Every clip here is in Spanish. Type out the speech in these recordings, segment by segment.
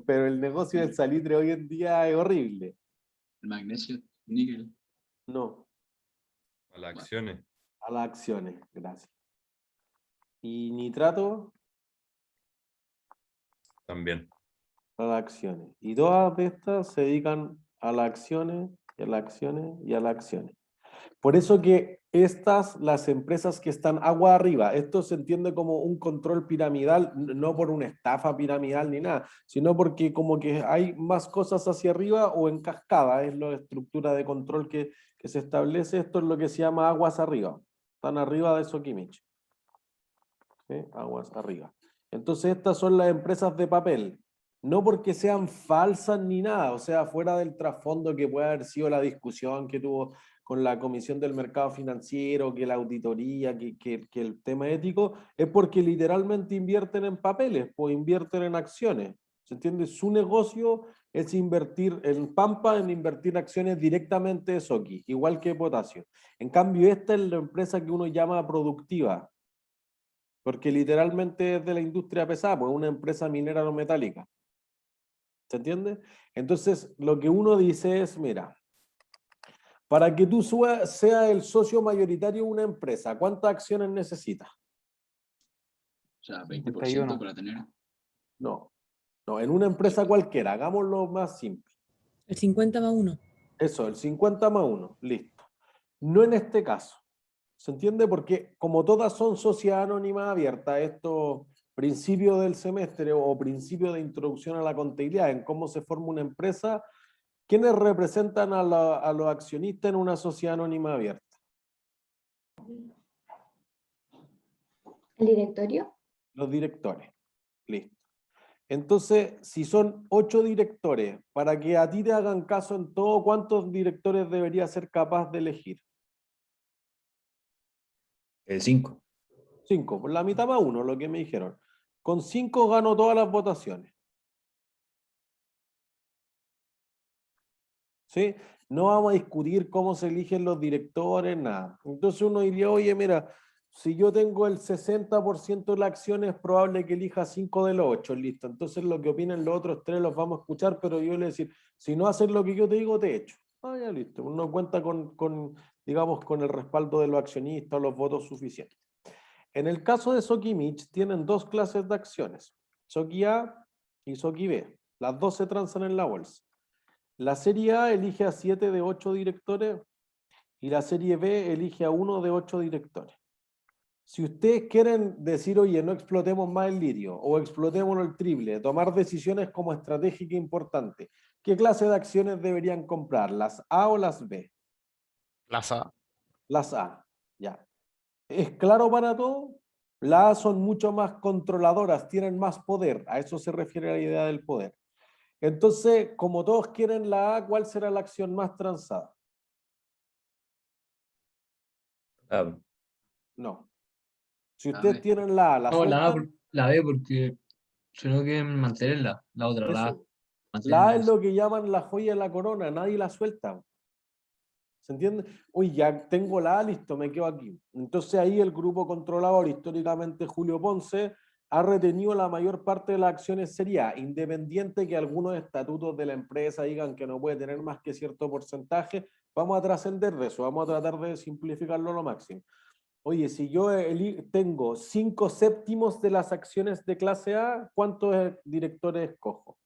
pero el negocio del salitre hoy en día es horrible. El magnesio, níquel. No, A las acciones. a las acciones, gracias. Y nitrato También. a las acciones. Y todas de estas se dedican a las acciones, y a las acciones, y a las acciones. Por eso que estas, las empresas que están agua arriba, esto se entiende como un control piramidal, no por una estafa piramidal ni nada, sino porque como que hay más cosas hacia arriba o en cascada, es la estructura de control que se establece, esto es lo que se llama aguas arriba, están arriba de Sokimich. ¿Sí? Aguas arriba. Entonces estas son las empresas de papel, no porque sean falsas ni nada, o sea, fuera del trasfondo que puede haber sido la discusión que tuvo con la Comisión del Mercado Financiero, que la auditoría, que el tema ético, es porque literalmente invierten en papeles, pues invierten en acciones. ¿Se entiende? Su negocio es invertir en Pampa, en invertir acciones directamente de Soki, igual que Potasio. En cambio, esta es la empresa que uno llama productiva, porque literalmente es de la industria pesada, pues es una empresa minera no metálica. ¿Se entiende? Entonces, lo que uno dice es, mira, para que tú seas el socio mayoritario de una empresa, ¿cuántas acciones necesitas? O sea, 51. 20% para tener. No, no, en una empresa cualquiera, hagámoslo más simple. El 50+1. Eso, el 50+1, listo. No en este caso. ¿Se entiende? Porque como todas son sociedades anónimas abiertas, estos principios del semestre o principios de introducción a la contabilidad, en cómo se forma una empresa, ¿quiénes representan a los accionistas en una sociedad anónima abierta? ¿El directorio? Los directores. Listo. Entonces, si son 8 directores, para que a ti te hagan caso en todo, ¿cuántos directores deberías ser capaz de elegir? 5. 5, por la mitad más 1, lo que me dijeron. Con 5 gano todas las votaciones. ¿Sí? No vamos a discutir cómo se eligen los directores, nada. Entonces uno diría, oye, mira, si yo tengo el 60% de las acciones, es probable que elija 5 de los 8, listo. Entonces lo que opinen los otros 3 los vamos a escuchar, pero yo le voy a decir, si no haces lo que yo te digo, te echo. Ah, ya listo. Uno cuenta digamos, con el respaldo de los accionistas o los votos suficientes. En el caso de Sokimich, tienen 2 clases de acciones, Soki A y Soki B. Las dos se transan en la bolsa. La serie A elige a 7 de 8 directores y la serie B elige a 1 de 8 directores. Si ustedes quieren decir, oye, no explotemos más el lirio o explotemos el triple, tomar decisiones como estratégica importante, ¿qué clase de acciones deberían comprar? ¿Las A o las B? Las A. Las A, ya. ¿Es claro para todos? Las A son mucho más controladoras, tienen más poder. A eso se refiere la idea del poder. Entonces, como todos quieren la A, ¿cuál será la acción más transada? No. Si ustedes tienen la A, la No, sueltan. la B porque si no quieren mantenerla, la otra, la A. Eso. La A es lo que llaman la joya de la corona, nadie la suelta. ¿Se entiende? Uy, ya tengo la A, listo, me quedo aquí. Entonces ahí el grupo controlador, históricamente Julio Ponce, ha retenido la mayor parte de las acciones serie A, independiente que algunos estatutos de la empresa digan que no puede tener más que cierto porcentaje. Vamos a trascender de eso, vamos a tratar de simplificarlo a lo máximo. Oye, si yo tengo 5/7 de las acciones de clase A, ¿cuántos directores escojo?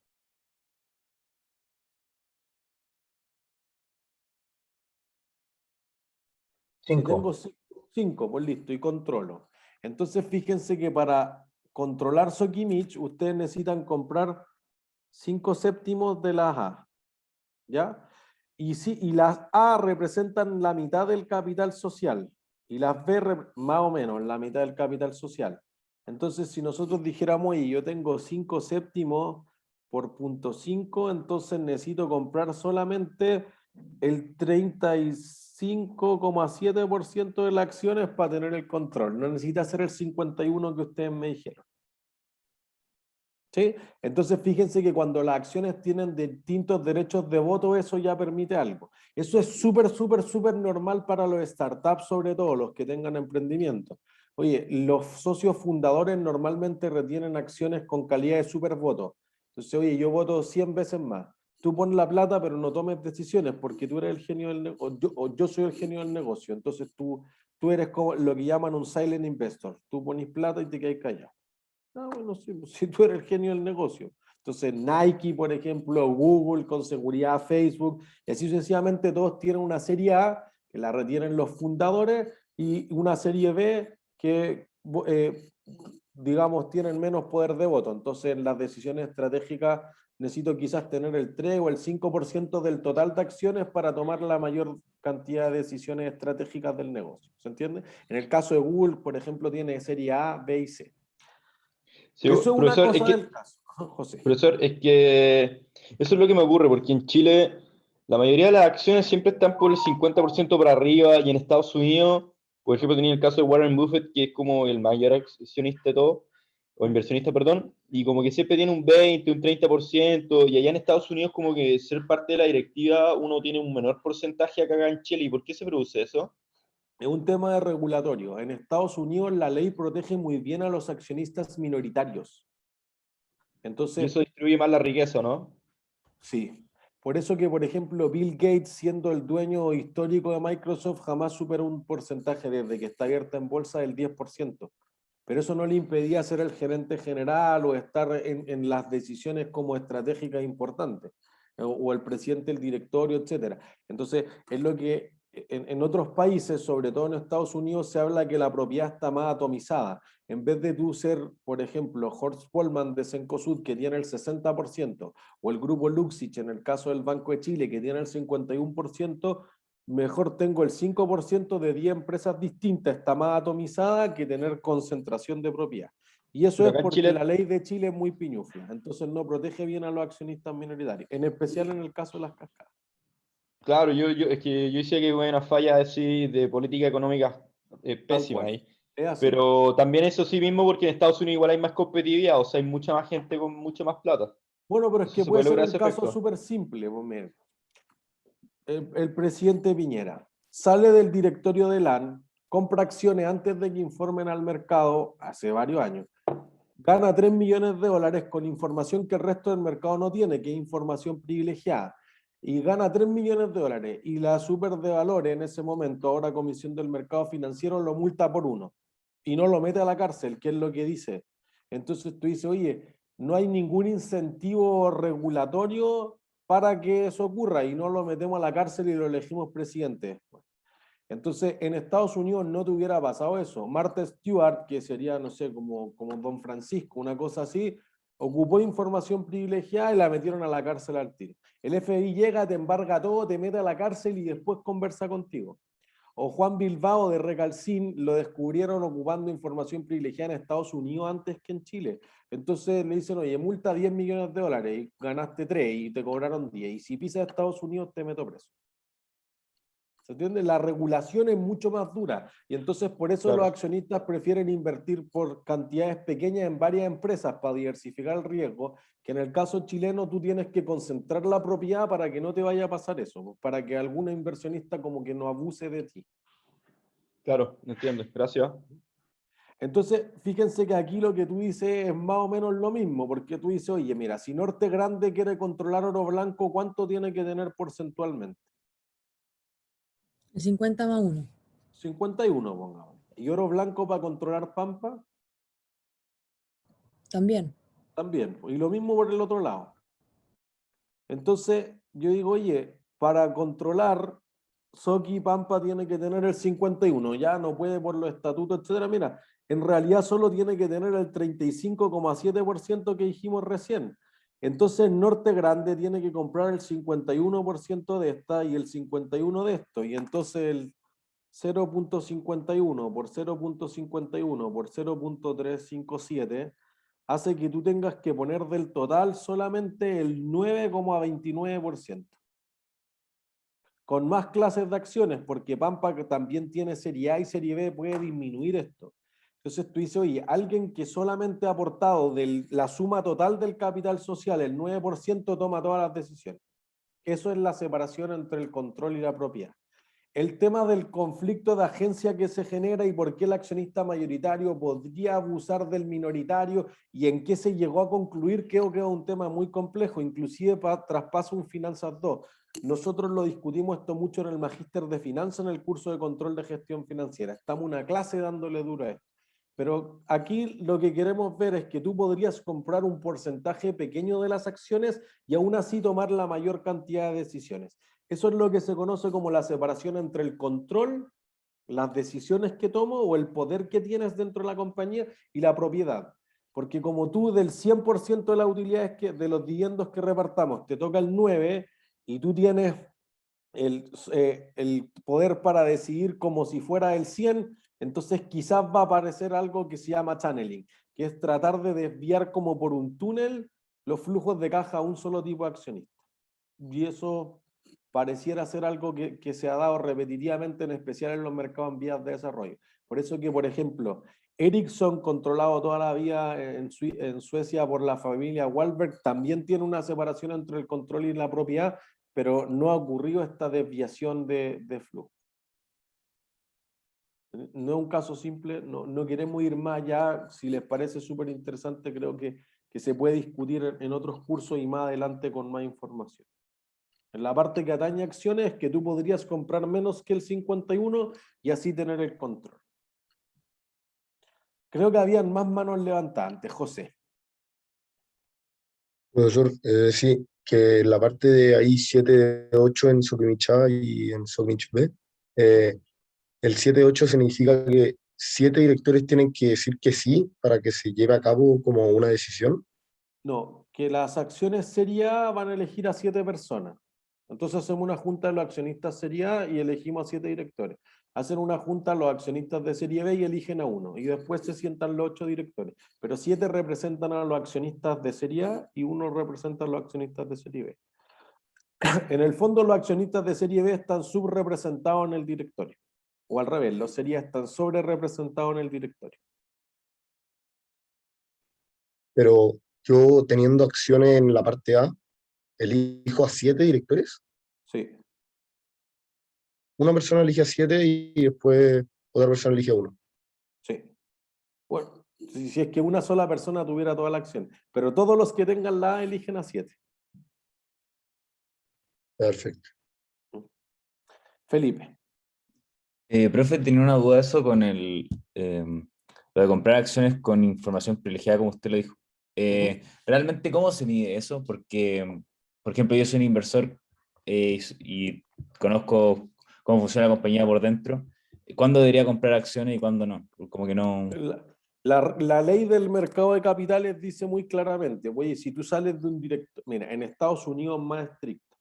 5. Si tengo 5, pues listo, y controlo. Entonces fíjense que para controlar Sokimich, ustedes necesitan comprar 5/7 de las A. ¿Ya? Y las A representan la mitad del capital social y las B más o menos la mitad del capital social. Entonces, si nosotros dijéramos, y yo tengo 5/7 por 0.5, entonces necesito comprar solamente el 35,7% de las acciones para tener el control. No necesita ser el 51 que ustedes me dijeron. ¿Sí? Entonces fíjense que cuando las acciones tienen distintos derechos de voto, eso ya permite algo. Eso es súper, súper, súper normal para los startups, sobre todo los que tengan emprendimiento. Oye, los socios fundadores normalmente retienen acciones con calidad de supervoto. Entonces, oye, yo voto 100 veces más. Tú pones la plata, pero no tomes decisiones porque tú eres el genio del negocio, o yo soy el genio del negocio. Entonces tú eres como lo que llaman un silent investor. Tú pones plata y te quedas callado. Ah, bueno, sí, pues, si tú eres el genio del negocio. Entonces Nike, por ejemplo, Google, con seguridad Facebook, y así sucesivamente todos tienen una serie A que la retienen los fundadores y una serie B que, digamos, tienen menos poder de voto. Entonces en las decisiones estratégicas necesito quizás tener el 3 o el 5% del total de acciones para tomar la mayor cantidad de decisiones estratégicas del negocio. ¿Se entiende? En el caso de Google, por ejemplo, tiene serie A, B y C. Sí, Eso es una profesor, cosa del caso, José. profesor, es que eso es lo que me ocurre, porque en Chile la mayoría de las acciones siempre están por el 50% para arriba, y en Estados Unidos, por ejemplo, tenía el caso de Warren Buffett, que es como el mayor accionista de todo, o inversionista, perdón, y como que siempre tiene un 20, un 30%, y allá en Estados Unidos como que ser parte de la directiva uno tiene un menor porcentaje acá en Chile. ¿Y por qué se produce eso? Es un tema de regulatorio. En Estados Unidos la ley protege muy bien a los accionistas minoritarios. Y Entonces, eso distribuye más la riqueza, ¿no? sí. Por eso que, por ejemplo, Bill Gates, siendo el dueño histórico de Microsoft, jamás superó un porcentaje desde que está abierta en bolsa del 10%. Pero eso no le impedía ser el gerente general o estar en las decisiones como estratégicas importantes, o el presidente del directorio, etc. Entonces, es lo que en otros países, sobre todo en Estados Unidos, se habla que la propiedad está más atomizada. En vez de tú ser, por ejemplo, Horst Polman de Cencosud, que tiene el 60%, o el grupo Luxich, en el caso del Banco de Chile, que tiene el 51%, mejor tengo el 5% de 10 empresas distintas, está más atomizada que tener concentración de propiedad. Y eso Pero es acá en porque Chile, la ley de Chile es muy piñufla, entonces no protege bien a los accionistas minoritarios, en especial en el caso de las cascadas. claro, es que yo decía que hubo una falla así de política económica Tal pésima cual. ahí. Es así. Pero también eso sí mismo, porque en Estados Unidos igual hay más competitividad, o sea, hay mucha más gente con mucha más plata. Bueno, pero es Eso que se puede puede ser lograr un ese caso efecto. súper simple. Pues, mira, el presidente Piñera sale del directorio de LAN, compra acciones antes de que informen al mercado, hace varios años, gana 3 millones de dólares con información que el resto del mercado no tiene, que es información privilegiada, y gana 3 millones de dólares, y la super de valores en ese momento, ahora Comisión del Mercado Financiero, lo multa por 1, y no lo mete a la cárcel, que es lo que dice. Entonces tú dices, oye, no hay ningún incentivo regulatorio para que eso ocurra, y no lo metemos a la cárcel y lo elegimos presidente. Entonces, en Estados Unidos no te hubiera pasado eso. Martha Stewart, que sería, no sé, como Don Francisco, una cosa así, ocupó información privilegiada y la metieron a la cárcel al tiro. El FBI llega, te embarga todo, te mete a la cárcel y después conversa contigo. O Juan Bilbao de Recalcín lo descubrieron ocupando información privilegiada en Estados Unidos antes que en Chile. Entonces le dicen, oye, multa 10 millones de dólares y ganaste 3 y te cobraron 10. Y si pisas Estados Unidos te meto preso. ¿Se entiende? La regulación es mucho más dura y entonces por eso los Claro. accionistas prefieren invertir por cantidades pequeñas en varias empresas para diversificar el riesgo, que en el caso chileno tú tienes que concentrar la propiedad para que no te vaya a pasar eso, para que algún inversionista como que no abuse de ti. Claro, entiendo. Gracias. Entonces, fíjense que aquí lo que tú dices es más o menos lo mismo, porque tú dices, oye, mira, si Norte Grande quiere controlar Oro Blanco, ¿cuánto tiene que tener porcentualmente? El 50+1. 51, pongamos. ¿Y Oro Blanco para controlar Pampa? También. También. Y lo mismo por el otro lado. Entonces, yo digo, oye, para controlar, Soki y Pampa tiene que tener el 51, ya no puede por los estatutos, etcétera. Mira, en realidad solo tiene que tener el 35,7% que dijimos recién. Entonces, Norte Grande tiene que comprar el 51% de esta y el 51% de esto. Y entonces el 0,51 por 0,51 por 0,357 hace que tú tengas que poner del total solamente el 9,29%. Con más clases de acciones, porque Pampa que también tiene serie A y serie B puede disminuir esto. Entonces tú dices, oye, alguien que solamente ha aportado de la suma total del capital social, el 9%, toma todas las decisiones. Eso es la separación entre el control y la propiedad. el tema del conflicto de agencia que se genera y por qué el accionista mayoritario podría abusar del minoritario y en qué se llegó a concluir, creo que es un tema muy complejo, inclusive traspasa un Finanzas 2. Nosotros lo discutimos esto mucho en el Magíster de Finanzas, en el curso de Control de Gestión Financiera. Estamos una clase dándole duro a esto. Pero aquí lo que queremos ver es que tú podrías comprar un porcentaje pequeño de las acciones y aún así tomar la mayor cantidad de decisiones. Eso es lo que se conoce como la separación entre el control, las decisiones que tomo o el poder que tienes dentro de la compañía y la propiedad. Porque como tú del 100% de las utilidades de los dividendos que repartamos te toca el 9 y tú tienes el poder para decidir como si fuera el 100, entonces quizás va a aparecer algo que se llama channeling, que es tratar de desviar como por un túnel los flujos de caja a un solo tipo de accionista. Y eso pareciera ser algo que se ha dado repetitivamente, en especial en los mercados en vías de desarrollo. Por eso que, por ejemplo, Ericsson, controlado toda la vida en Suecia por la familia Wahlberg, también tiene una separación entre el control y la propiedad, pero no ha ocurrido esta desviación de flujo. No es un caso simple, no queremos ir más allá. Si les parece súper interesante, creo que se puede discutir en otros cursos y más adelante con más información. En la parte que atañe a acciones, que tú podrías comprar menos que el 51 y así tener el control. Creo que habían más manos levantadas antes, José. Profesor, sí, que la parte de ahí 7-8 en Sokimich A y en Sokimich B, el 7-8 significa que 7 directores tienen que decir que sí para que se lleve a cabo como una decisión. No, que las acciones Serie A van a elegir a 7 personas. Entonces hacemos una junta de los accionistas Serie A y elegimos a 7 directores. Hacen una junta los accionistas de Serie B y eligen a uno. Y después se sientan los 8 directores. Pero 7 representan a los accionistas de Serie A y uno representa a los accionistas de Serie B. En el fondo los accionistas de Serie B están subrepresentados en el directorio. O al revés, los Serie A están sobre representados en el directorio. Pero yo teniendo acciones en la parte A, elijo a 7 directores. Sí. Una persona elige a 7 y después otra persona elige a 1. Sí. Bueno, si es que una sola persona tuviera toda la acción. Pero todos los que tengan la A eligen a 7. Perfecto. Felipe. Profe, tenía una duda de eso con lo de comprar acciones con información privilegiada, como usted lo dijo. ¿Realmente cómo se mide eso? Porque, por ejemplo, yo soy un inversor y conozco cómo funciona la compañía por dentro. ¿Cuándo debería comprar acciones y cuándo no? Como que no... La ley del mercado de capitales dice muy claramente, oye, si tú sales de un directo, mira, en Estados Unidos más estricto.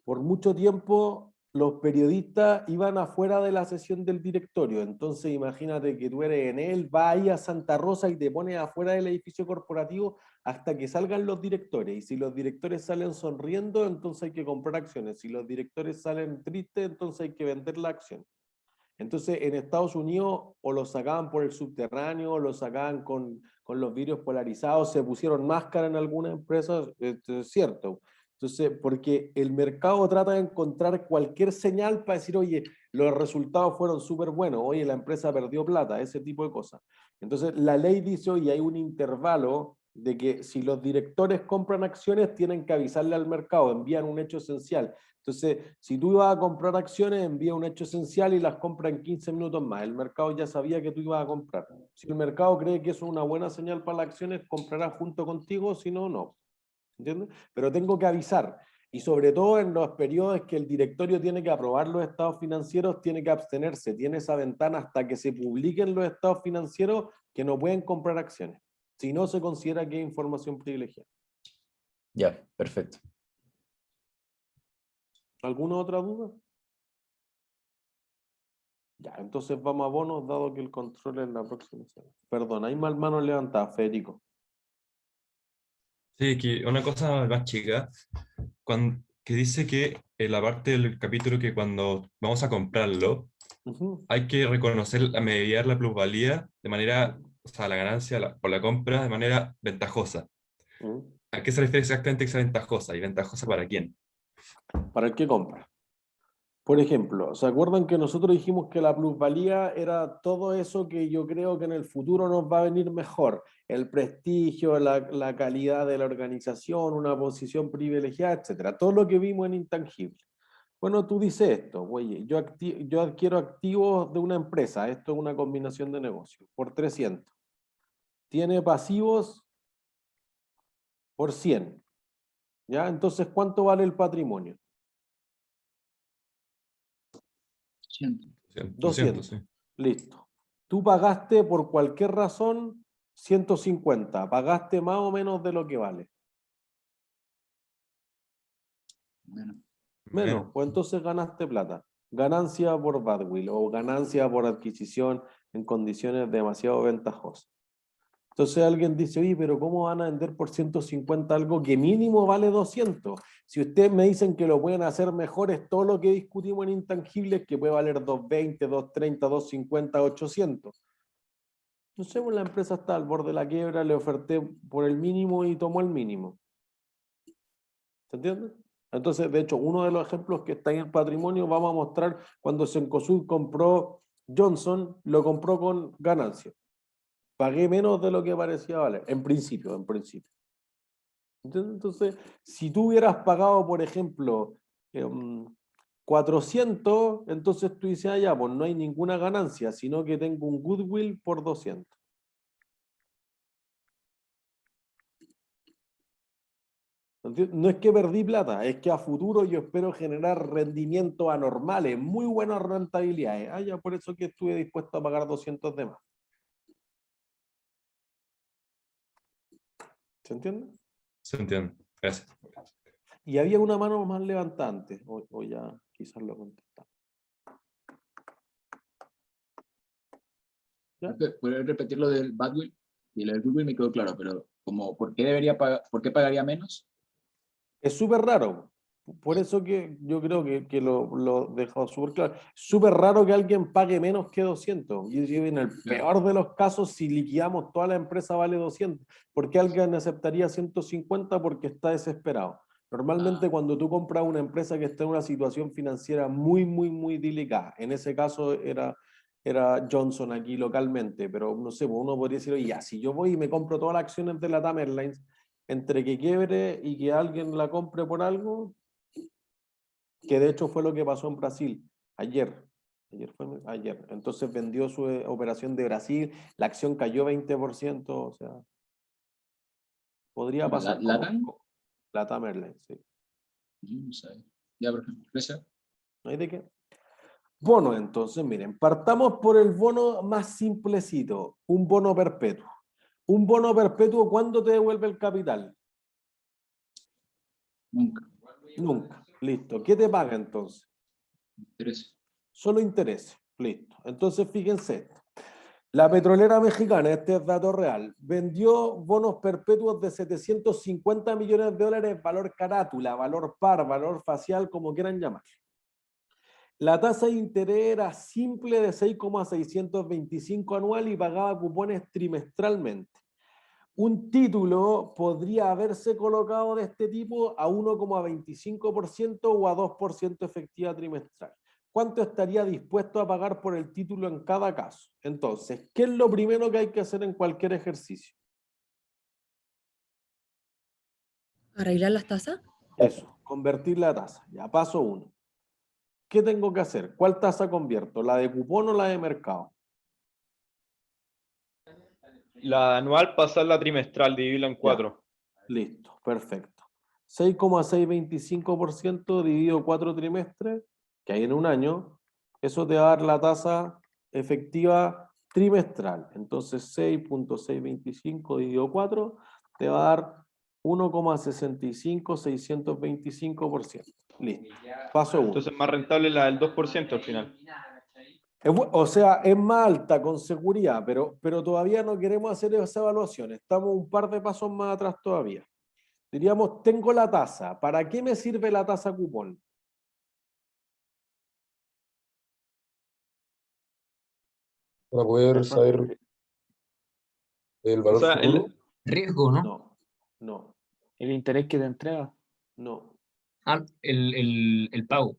Por mucho tiempo los periodistas iban afuera de la sesión del directorio, entonces imagínate que tú eres en él, vas ahí a Santa Rosa y te pones afuera del edificio corporativo hasta que salgan los directores, y si los directores salen sonriendo, entonces hay que comprar acciones, si los directores salen tristes, entonces hay que vender la acción. Entonces en Estados Unidos o lo sacaban por el subterráneo, o lo sacaban con los vidrios polarizados, se pusieron máscara en algunas empresas, esto es cierto. Entonces, porque el mercado trata de encontrar cualquier señal para decir, oye, los resultados fueron súper buenos, oye, la empresa perdió plata, ese tipo de cosas. Entonces, la ley dice, oye, hay un intervalo de que si los directores compran acciones, tienen que avisarle al mercado, envían un hecho esencial. Entonces, si tú ibas a comprar acciones, envía un hecho esencial y las compra en 15 minutos más. El mercado ya sabía que tú ibas a comprar. Si el mercado cree que eso es una buena señal para las acciones, comprará junto contigo, si no, no. ¿Entiendes? Pero tengo que avisar. Y sobre todo en los periodos que el directorio tiene que aprobar los estados financieros, tiene que abstenerse. Tiene esa ventana hasta que se publiquen los estados financieros que no pueden comprar acciones. Si no, se considera que es información privilegiada. Ya, perfecto. ¿Alguna otra duda? Ya, entonces vamos a bonos, dado que el control es la próxima semana. Perdón, hay más manos levantadas, Federico. Sí, que una cosa más chica, que dice que en la parte del capítulo que cuando vamos a comprarlo, hay que reconocer, mediar la plusvalía de manera, o sea, la ganancia por la compra de manera ventajosa. ¿A qué se refiere exactamente esa ventajosa? ¿Y ventajosa para quién? Para el que compra. Por ejemplo, ¿se acuerdan que nosotros dijimos que la plusvalía era todo eso que yo creo que en el futuro nos va a venir mejor? El prestigio, la calidad de la organización, una posición privilegiada, etcétera. Todo lo que vimos en intangible. Bueno, tú dices esto, oye, yo adquiero activos de una empresa, esto es una combinación de negocios, por 300. Tiene pasivos por 100. ¿Ya? Entonces, ¿cuánto vale el patrimonio? 100. 200. sí. Listo. Tú pagaste por cualquier razón 150. Pagaste más o menos de lo que vale. Bueno, Menos. Pues entonces ganaste plata. Ganancia por badwill o ganancia por adquisición en condiciones demasiado ventajosas. Entonces alguien dice, oye, pero ¿cómo van a vender por 150 algo que mínimo vale 200? Si ustedes me dicen que lo pueden hacer mejor, es todo lo que discutimos en intangibles, que puede valer 220, 230, 250, 800. No sé, pues la empresa está al borde de la quiebra, le oferté por el mínimo y tomó el mínimo. ¿Se entiende? Entonces, de hecho, uno de los ejemplos que está en el patrimonio, vamos a mostrar cuando Cencosud compró Johnson, lo compró con ganancia. Pagué menos de lo que parecía valer, en principio, en principio. Entonces, si tú hubieras pagado, por ejemplo, 400, entonces tú dices, ah, ya, pues no hay ninguna ganancia, sino que tengo un goodwill por 200. No es que perdí plata, es que a futuro yo espero generar rendimientos anormales, muy buenas rentabilidades. Ah, ya, por eso que estuve dispuesto a pagar 200 de más. ¿Se entiende? Se entiende. Gracias. Y había una mano más levantante, o ya quizás lo contestamos. ¿Ya? ¿Puedes repetir lo del badwill? Y lo del goodwill me quedó claro, pero como, ¿por qué debería pagar, por qué pagaría menos? Es súper raro. Por eso que yo creo que lo dejo súper claro. Súper raro que alguien pague menos que 200. Y en el peor de los casos, si liquidamos toda la empresa vale 200. ¿Por qué alguien aceptaría 150? Porque está desesperado. Normalmente cuando tú compras una empresa que está en una situación financiera muy, muy, muy delicada, en ese caso era Johnson aquí localmente, pero no sé, uno podría decir, oye, ya, si yo voy y me compro todas las acciones de la TAM Airlines, entre que quiebre y que alguien la compre por algo, que de hecho fue lo que pasó en Brasil ayer. Ayer. Entonces vendió su operación de Brasil, la acción cayó 20%, o sea, podría pasar. ¿LATAM? LATAM Airlines, sí. No sé. Ya, por ejemplo, gracias. ¿No hay de qué? Bono, entonces, miren, partamos por el bono más simplecito, un bono perpetuo. Un bono perpetuo, ¿cuándo te devuelve el capital? Nunca. Nunca. Listo. ¿Qué te paga entonces? Interés. Solo intereses. Listo. Entonces, fíjense esto. La petrolera mexicana, este es dato real, vendió bonos perpetuos de 750 millones de dólares, valor carátula, valor par, valor facial, como quieran llamar. La tasa de interés era simple de 6,625 anual y pagaba cupones trimestralmente. Un título podría haberse colocado de este tipo a 1,25% o a 2% efectiva trimestral. ¿Cuánto estaría dispuesto a pagar por el título en cada caso? Entonces, ¿qué es lo primero que hay que hacer en cualquier ejercicio? ¿Arreglar las tasas? Eso, convertir la tasa. Ya, paso 1. ¿Qué tengo que hacer? ¿Cuál tasa convierto? ¿La de cupón o la de mercado? La anual pasarla trimestral, dividirla en 4. Listo, perfecto. 6,625% dividido 4 trimestres, que hay en un año, eso te va a dar la tasa efectiva trimestral. Entonces 6,625 dividido 4 te va a dar 1,65625%. Listo. Paso 1. Entonces más rentable la del 2% al final. O sea, es más alta con seguridad, pero todavía no queremos hacer esa evaluación. Estamos un par de pasos más atrás todavía. Diríamos, tengo la tasa. ¿Para qué me sirve la tasa cupón? Para poder saber el valor O sea, futuro. Riesgo, ¿no? No, no, El interés que te entrega. no. Ah, el pago.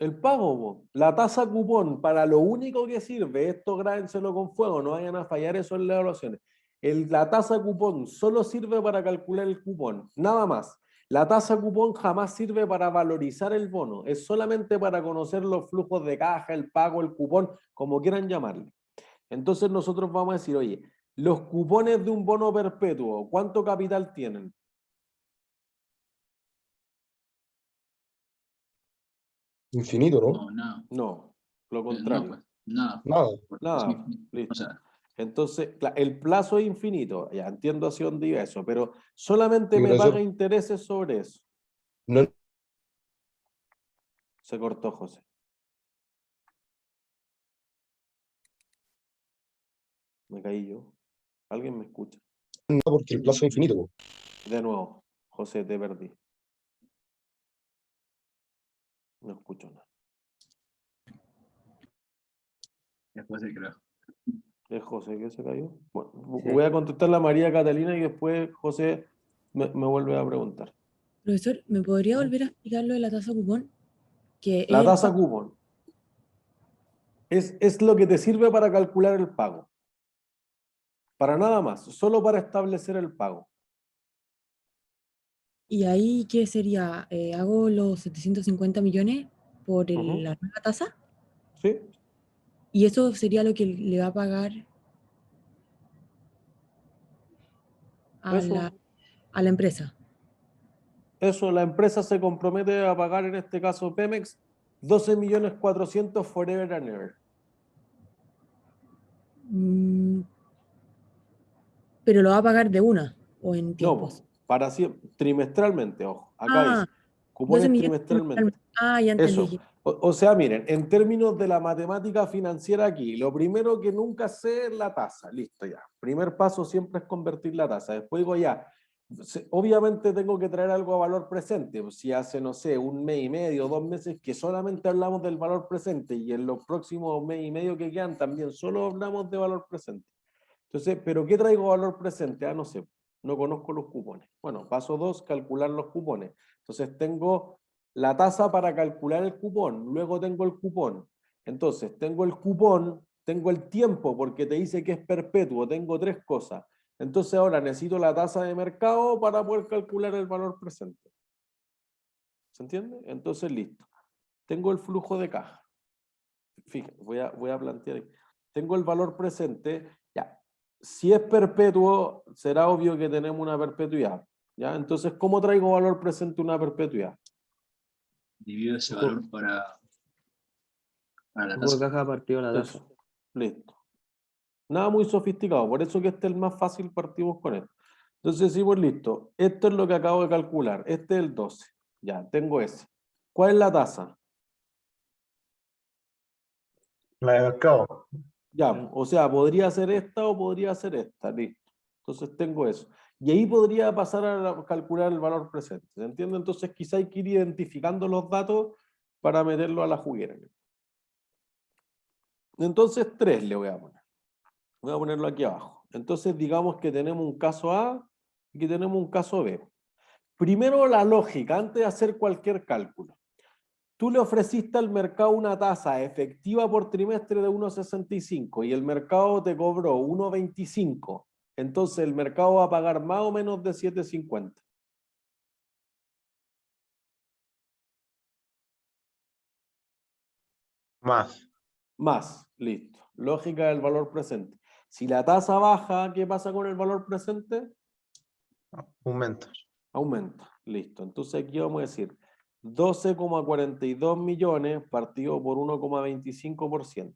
El pago, po. La tasa cupón, para lo único que sirve, esto grábenselo con fuego, no vayan a fallar eso en las evaluaciones. La tasa cupón solo sirve para calcular el cupón, nada más. La tasa cupón jamás sirve para valorizar el bono, es solamente para conocer los flujos de caja, el pago, el cupón, como quieran llamarle. Entonces nosotros vamos a decir, oye, los cupones de un bono perpetuo, ¿cuánto capital tienen? Infinito, ¿no? No, nada. No, lo No, contrario. pues, nada. Nada. Nada, O listo. sea, Entonces, el plazo es infinito, ya entiendo hacia dónde iba eso, pero solamente Sí, me pero eso- paga intereses sobre eso. No, Se cortó José. Me caí yo. ¿Alguien me escucha? no, porque el plazo es infinito, po. De nuevo, José, te perdí. No escucho nada. después se creo. ¿Es José que se cayó? Bueno, Sí. voy a contestar la María Catalina y después José me vuelve a preguntar. Profesor, ¿me podría volver a explicar lo de la tasa cupón? Que La es tasa cupón es lo que te sirve para calcular el pago. Para nada más, solo para establecer el pago. ¿Y ahí qué sería? ¿Hago los 750 millones por Ujú. la nueva tasa? ¿Sí? ¿Y eso sería lo que le va a pagar a Eso, la empresa? eso, la empresa se compromete a pagar, en este caso Pemex, 12.400.000 forever and ever. Mm, pero lo va a pagar de una o en No, tiempos. para siempre, trimestralmente, ojo. Acá Ah, dice, 12 cupones millones trimestralmente. Ah, ya entendí. Eso. O sea, miren, en términos de la matemática financiera aquí, lo primero que nunca sé es la tasa. Listo, ya. Primer paso siempre es convertir la tasa. Después digo ya, obviamente tengo que traer algo a valor presente. Si hace, no sé, un mes y medio, 2 meses, que solamente hablamos del valor presente y en los próximos mes y medio que quedan también solo hablamos de valor presente. Entonces, ¿pero qué traigo valor presente? Ah, no sé, no conozco los cupones. Bueno, paso 2, calcular los cupones. Entonces tengo la tasa para calcular el cupón, luego tengo el cupón. Entonces, tengo el cupón, tengo el tiempo, porque te dice que es perpetuo, tengo 3 cosas. Entonces ahora necesito la tasa de mercado para poder calcular el valor presente. ¿Se entiende? Entonces, listo. Tengo el flujo de caja. Fíjate, voy a plantear. Tengo el valor presente, ya. Si es perpetuo, será obvio que tenemos una perpetuidad. ¿Ya? Entonces, ¿cómo traigo valor presente una perpetuidad? Divido ese valor para la Flujo de tasa. caja partido la tasa. Eso. Listo. Nada muy sofisticado, por eso que este es el más fácil, partimos con esto. Entonces decimos, listo, esto es lo que acabo de calcular, este es el 12. Ya, tengo ese. ¿Cuál es la tasa? La de mercado. Ya, o sea, podría ser esta o podría ser esta, listo. Entonces tengo eso. Y ahí podría pasar a calcular el valor presente. ¿Se entiende? Entonces quizá hay que ir identificando los datos para meterlo a la juguera. Entonces 3 le voy a poner. Voy a ponerlo aquí abajo. Entonces digamos que tenemos un caso A y que tenemos un caso B. Primero la lógica, antes de hacer cualquier cálculo. Tú le ofreciste al mercado una tasa efectiva por trimestre de 1,65 y el mercado te cobró 1,25. Entonces el mercado va a pagar más o menos de 7,50. Más. Más, listo. Lógica del valor presente. Si la tasa baja, ¿qué pasa con el valor presente? Aumento. Aumenta, listo. Entonces aquí vamos a decir 12,42 millones partido por 1,25%.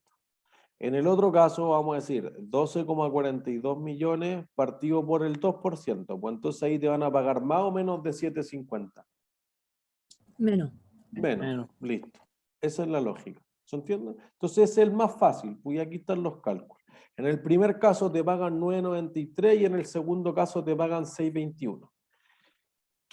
En el otro caso vamos a decir 12,42 millones partido por el 2%. Pues entonces ahí te van a pagar más o menos de 7,50. Menos. Menos, listo. Esa es la lógica. ¿Se entiende? Entonces es el más fácil, pues aquí están los cálculos. En el primer caso te pagan 9,93 y en el segundo caso te pagan 6,21.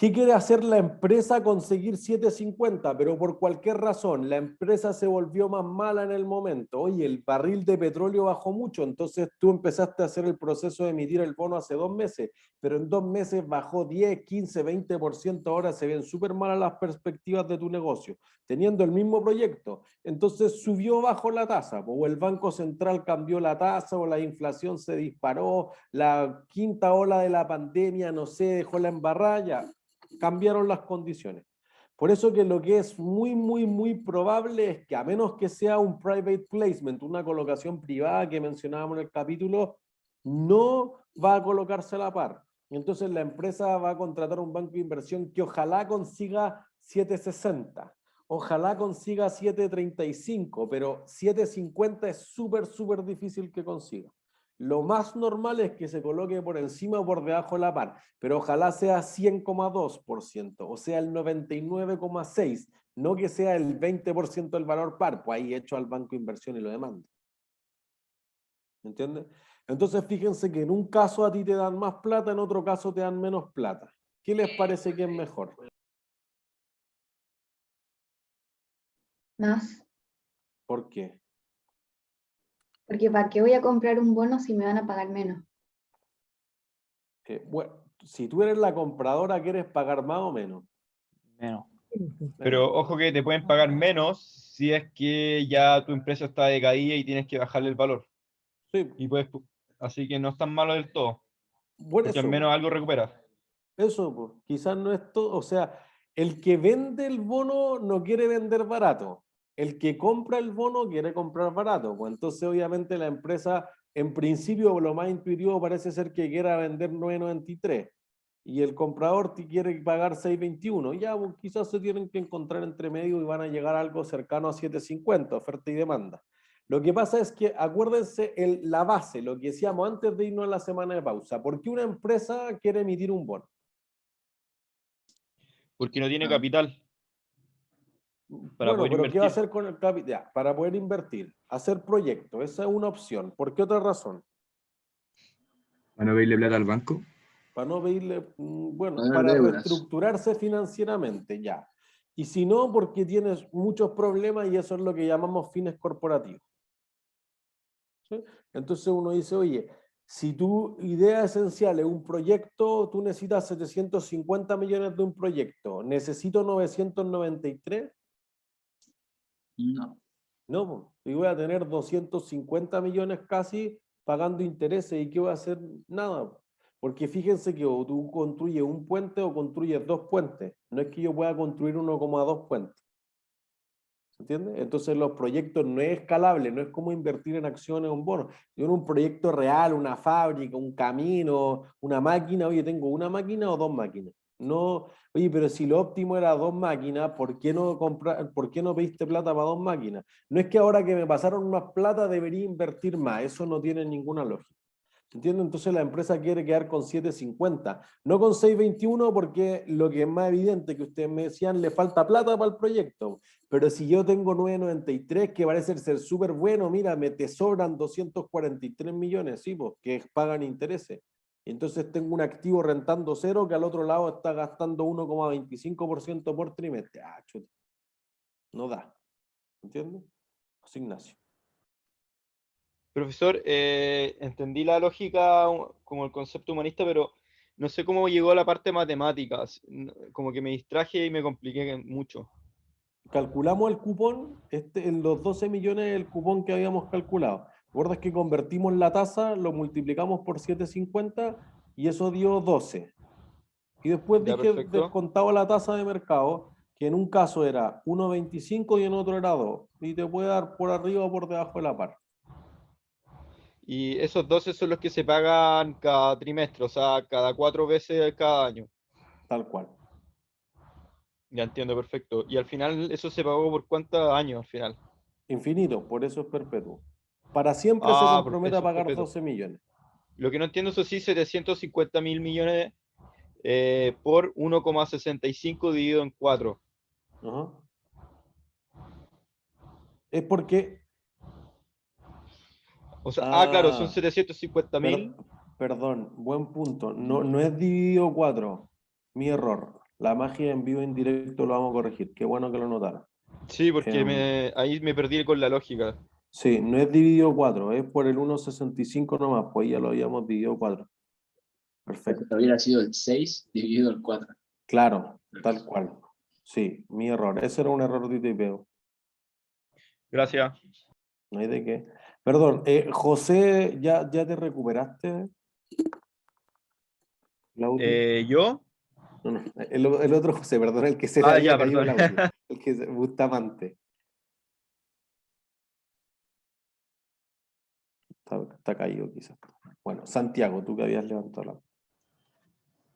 ¿Qué quiere hacer la empresa? Conseguir 7.50, pero por cualquier razón la empresa se volvió más mala en el momento. Oye, el barril de petróleo bajó mucho, entonces tú empezaste a hacer el proceso de emitir el bono hace 2 meses, pero en 2 meses bajó 10, 15, 20%, ahora se ven súper malas las perspectivas de tu negocio, teniendo el mismo proyecto. Entonces subió bajo la tasa, o el Banco Central cambió la tasa, o la inflación se disparó, la quinta ola de la pandemia, no sé, dejó la embarrada, ya cambiaron las condiciones. Por eso que lo que es muy, muy, muy probable es que a menos que sea un private placement, una colocación privada que mencionábamos en el capítulo, no va a colocarse a la par. Entonces la empresa va a contratar un banco de inversión que ojalá consiga 7.60, ojalá consiga 7.35, pero 7.50 es súper, súper difícil que consiga. Lo más normal es que se coloque por encima o por debajo de la par, pero ojalá sea 100,2%, o sea el 99,6%, no que sea el 20% del valor par, pues ahí hecho al banco de inversión y lo demanda. ¿Entiendes? Entonces fíjense que en un caso a ti te dan más plata, en otro caso te dan menos plata. ¿Qué les parece que es mejor? Más. ¿Por qué? Porque ¿para qué voy a comprar un bono si me van a pagar menos? Bueno, si tú eres la compradora, ¿quieres pagar más o menos? Menos. Pero ojo que te pueden pagar menos si es que ya tu empresa está decaída y tienes que bajarle el valor. Sí. Y puedes, así que no es tan malo del todo. Por Porque eso, al menos algo recuperas. eso, pues, quizás no es todo, o sea, el que vende el bono no quiere vender barato, el que compra el bono quiere comprar barato, pues entonces obviamente la empresa, en principio lo más intuitivo parece ser que quiera vender 9.93 y el comprador quiere pagar 6.21, ya pues, quizás se tienen que encontrar entre medio y van a llegar a algo cercano a 7.50, oferta y demanda. Lo que pasa es que, acuérdense, la base, lo que decíamos antes de irnos a la semana de pausa, ¿por qué una empresa quiere emitir un bono? Porque no tiene capital para Bueno, poder pero ¿qué va a invertir. hacer con el capital? Para poder invertir, hacer proyectos, esa es una opción. ¿Por qué otra razón? ¿Para no pedirle plata al banco? Para no pedirle, bueno, Pagar para deudas. reestructurarse financieramente, ya. Y si no, porque tienes muchos problemas y eso es lo que llamamos fines corporativos. ¿Sí? Entonces uno dice, oye, si tu idea esencial es un proyecto, tú necesitas 750 millones de un proyecto, ¿necesito 993? No. No, y voy a tener 250 millones casi pagando intereses y ¿qué voy a hacer? Nada. Porque fíjense que o tú construyes un puente o construyes 2 puentes. No es que yo pueda construir 1,2 puentes. ¿Se entiende? Entonces los proyectos no es escalable, no es como invertir en acciones o en bonos. Yo en un proyecto real, una fábrica, un camino, una máquina, oye, ¿tengo una máquina o 2 máquinas? No, oye, pero si lo óptimo era 2 máquinas, ¿por qué no pediste plata para 2 máquinas? No es que ahora que me pasaron más plata debería invertir más, eso no tiene ninguna lógica. ¿Entiendes? Entonces la empresa quiere quedar con 7.50, no con 6.21 porque lo que es más evidente que ustedes me decían, le falta plata para el proyecto. Pero si yo tengo 9.93, que parece ser súper bueno, mira, te sobran 243 millones, sí, pues, que pagan intereses. Entonces tengo un activo rentando cero que al otro lado está gastando 1,25% por trimestre. Ah, chuta. No da. ¿Entiendes? José Ignacio. Profesor, entendí la lógica como el concepto humanista, pero no sé cómo llegó a la parte de matemáticas. Como que me distraje y me compliqué mucho. Calculamos el cupón, en los 12 millones el cupón que habíamos calculado. ¿Recuerdas que convertimos la tasa, lo multiplicamos por 7.50 y eso dio 12? Y después Ya, dije, perfecto. descontaba la tasa de mercado, que en un caso era 1,25 y en otro era 2. Y te puede dar por arriba o por debajo de la par. Y esos 12 son los que se pagan cada trimestre, o sea, cada 4 veces cada año. Tal cual. Ya entiendo, perfecto. Y al final, ¿eso se pagó por cuántos años al final? Infinito, por eso es perpetuo. Para siempre se Ah, compromete a eso es pagar perfecto. 12 millones. Lo que no entiendo, eso sí, 750.000 millones por 1,65 dividido en 4. Ajá. Es porque... O sea, claro, son Ah, 750.000. perdón, buen punto. No, no es dividido 4. Mi error. La magia en vivo en directo lo vamos a corregir. Qué bueno que lo notaron. Sí, porque ahí me perdí con la lógica. Sí, no es dividido 4, es por el 1,65 nomás, pues ya lo habíamos dividido 4. Perfecto. Hubiera sido el 6 dividido el 4. Claro, tal cual. Sí, mi error. Ese era un error de tipeo. Gracias. No hay de qué. Perdón, José, ¿ya te recuperaste? Claudio. ¿Yo? No, no, el otro José, perdón, el que se le Ah, había ya, caído el perdón. audio. El que Bustamante. Está caído quizás. Bueno, Santiago, tú que habías levantado la...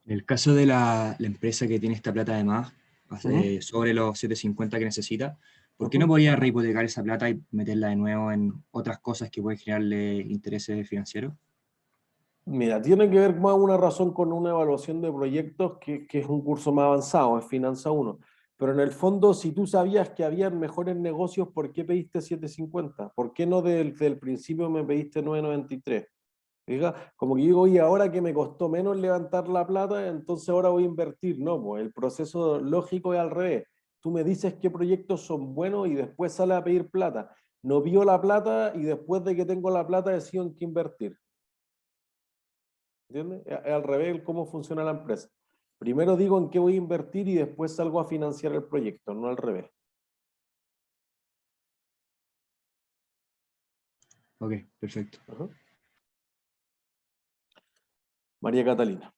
En el caso de la empresa que tiene esta plata además, sobre los 750 que necesita, ¿por qué no podría rehipotecar esa plata y meterla de nuevo en otras cosas que pueden generarle intereses financieros? Mira, tiene que ver más una razón con una evaluación de proyectos que es un curso más avanzado, es Finanza 1. Pero en el fondo, si tú sabías que habían mejores negocios, ¿por qué pediste 750? ¿Por qué no desde el principio me pediste 993? Diga, como que digo, oye, ahora que me costó menos levantar la plata, entonces ahora voy a invertir. No, pues el proceso lógico es al revés. Tú me dices qué proyectos son buenos y después sale a pedir plata. No pido la plata y después de que tengo la plata decido en qué invertir. ¿Entiendes? Es al revés cómo funciona la empresa. Primero digo en qué voy a invertir y después salgo a financiar el proyecto, no al revés. Ok, perfecto. Ajá. María Catalina.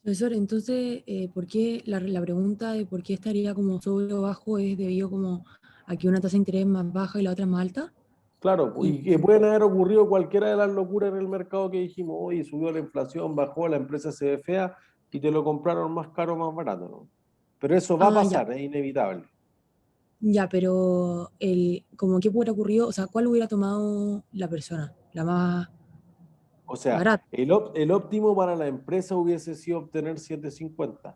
Profesor, entonces, ¿por qué la pregunta de por qué estaría como sobre o bajo es debido como a que una tasa de interés es más baja y la otra es más alta? Claro, y que pueden haber ocurrido cualquiera de las locuras en el mercado que dijimos, oye, subió la inflación, bajó, la empresa se ve fea y te lo compraron más caro o más barato, ¿no? Pero eso va a pasar, es inevitable. Ya, pero como qué hubiera ocurrido, o sea, ¿cuál hubiera tomado la persona? La más O sea, barata. el óptimo para la empresa hubiese sido obtener 750.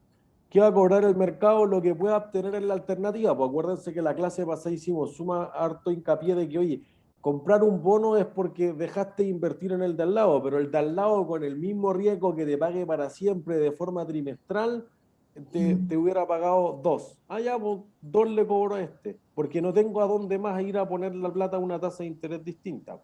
¿Qué va a cobrar el mercado? Lo que pueda obtener en la alternativa. Pues acuérdense que la clase pasada hicimos suma harto hincapié de que, oye, comprar un bono es porque dejaste de invertir en el de al lado, pero el de al lado con el mismo riesgo que te pague para siempre de forma trimestral, te hubiera pagado 2. Ah, ya, pues 2 le cobro a este, porque no tengo a dónde más ir a poner la plata a una tasa de interés distinta.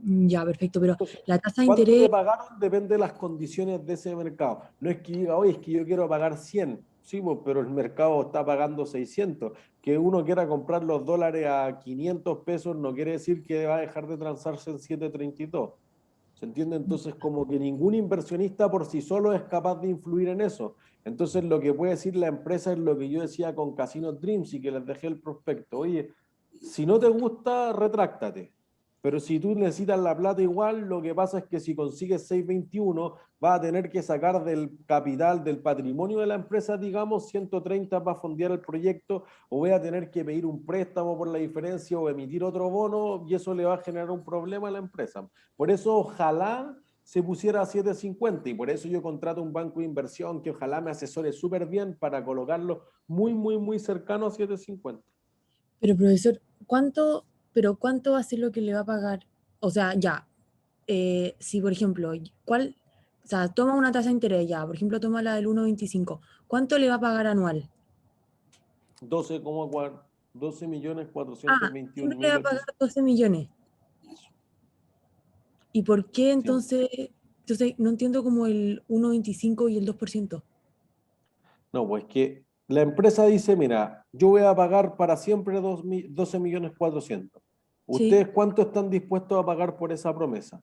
Ya, perfecto, pero la tasa de ¿Cuánto interés, te pagaron? Depende de las condiciones de ese mercado. No es que diga, oye, es que yo quiero pagar 100, sí, pues, pero el mercado está pagando 600. Que uno quiera comprar los dólares a 500 pesos no quiere decir que va a dejar de transarse en 7.32. ¿Se entiende? Entonces, como que ningún inversionista por sí solo es capaz de influir en eso. Entonces, lo que puede decir la empresa es lo que yo decía con Casino Dreams y que les dejé el prospecto. Oye, si no te gusta, retráctate. Pero si tú necesitas la plata igual, lo que pasa es que si consigues 621, vas a tener que sacar del capital, del patrimonio de la empresa, digamos, 130 para fondear el proyecto, o voy a tener que pedir un préstamo por la diferencia o emitir otro bono, y eso le va a generar un problema a la empresa. Por eso, ojalá se pusiera a 750, y por eso yo contrato un banco de inversión que ojalá me asesore súper bien para colocarlo muy, muy, muy cercano a 750. pero profesor, ¿cuánto va a ser lo que le va a pagar? O sea, ya, si por ejemplo, o sea, toma una tasa de interés ya, por ejemplo, toma la del 1,25, ¿cuánto le va a pagar anual? 12.421.800. Le va a pagar 12 millones. ¿Y por qué entonces no entiendo como el 1,25 y el 2%? No, pues que la empresa dice, mira, yo voy a pagar para siempre 12.400.000. Sí. ¿Ustedes cuánto están dispuestos a pagar por esa promesa?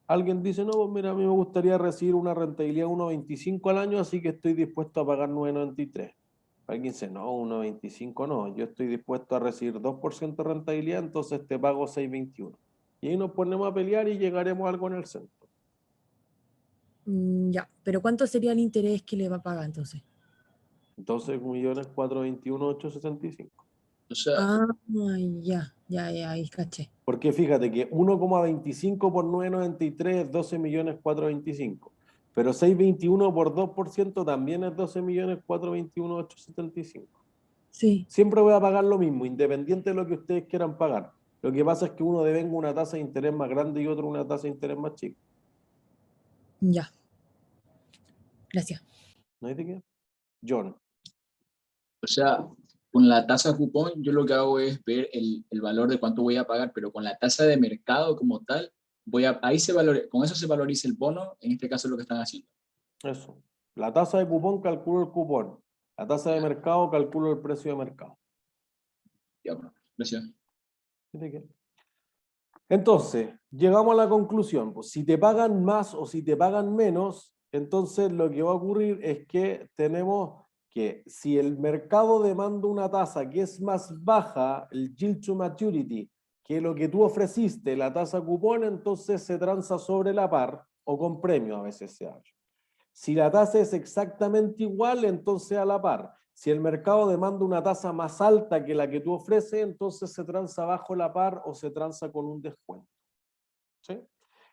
Alguien dice, no, pues mira, a mí me gustaría recibir una rentabilidad de 1,25 al año, así que estoy dispuesto a pagar 9,93. Alguien dice, no, 1,25 no, yo estoy dispuesto a recibir 2% de rentabilidad, entonces te pago 6,21. Y ahí nos ponemos a pelear y llegaremos a algo en el centro. Ya, pero ¿cuánto sería el interés que le va a pagar entonces? 12.421.865. O sea, Ya, ahí caché. Porque fíjate que 1,25 por 9,93 es 12.425.000. Pero 6,21 por 2% también es 12.421.875. Sí. Siempre voy a pagar lo mismo, independiente de lo que ustedes quieran pagar. Lo que pasa es que uno devenga una tasa de interés más grande y otro una tasa de interés más chica. Ya. Gracias. ¿No hay de qué? John. O sea, con la tasa cupón yo lo que hago es ver el valor de cuánto voy a pagar, pero con la tasa de mercado como tal, con eso se valoriza el bono, en este caso es lo que están haciendo. Eso. La tasa de cupón calculo el cupón. La tasa de mercado calculo el precio de mercado. Ya, bueno, gracias. Entonces, llegamos a la conclusión. Pues, si te pagan más o si te pagan menos, entonces lo que va a ocurrir es que tenemos que si el mercado demanda una tasa que es más baja, el yield to maturity, que lo que tú ofreciste, la tasa cupón, entonces se transa sobre la par o con premio a veces se habla. Si la tasa es exactamente igual, entonces a la par. Si el mercado demanda una tasa más alta que la que tú ofreces, entonces se transa bajo la par o se transa con un descuento. ¿Sí?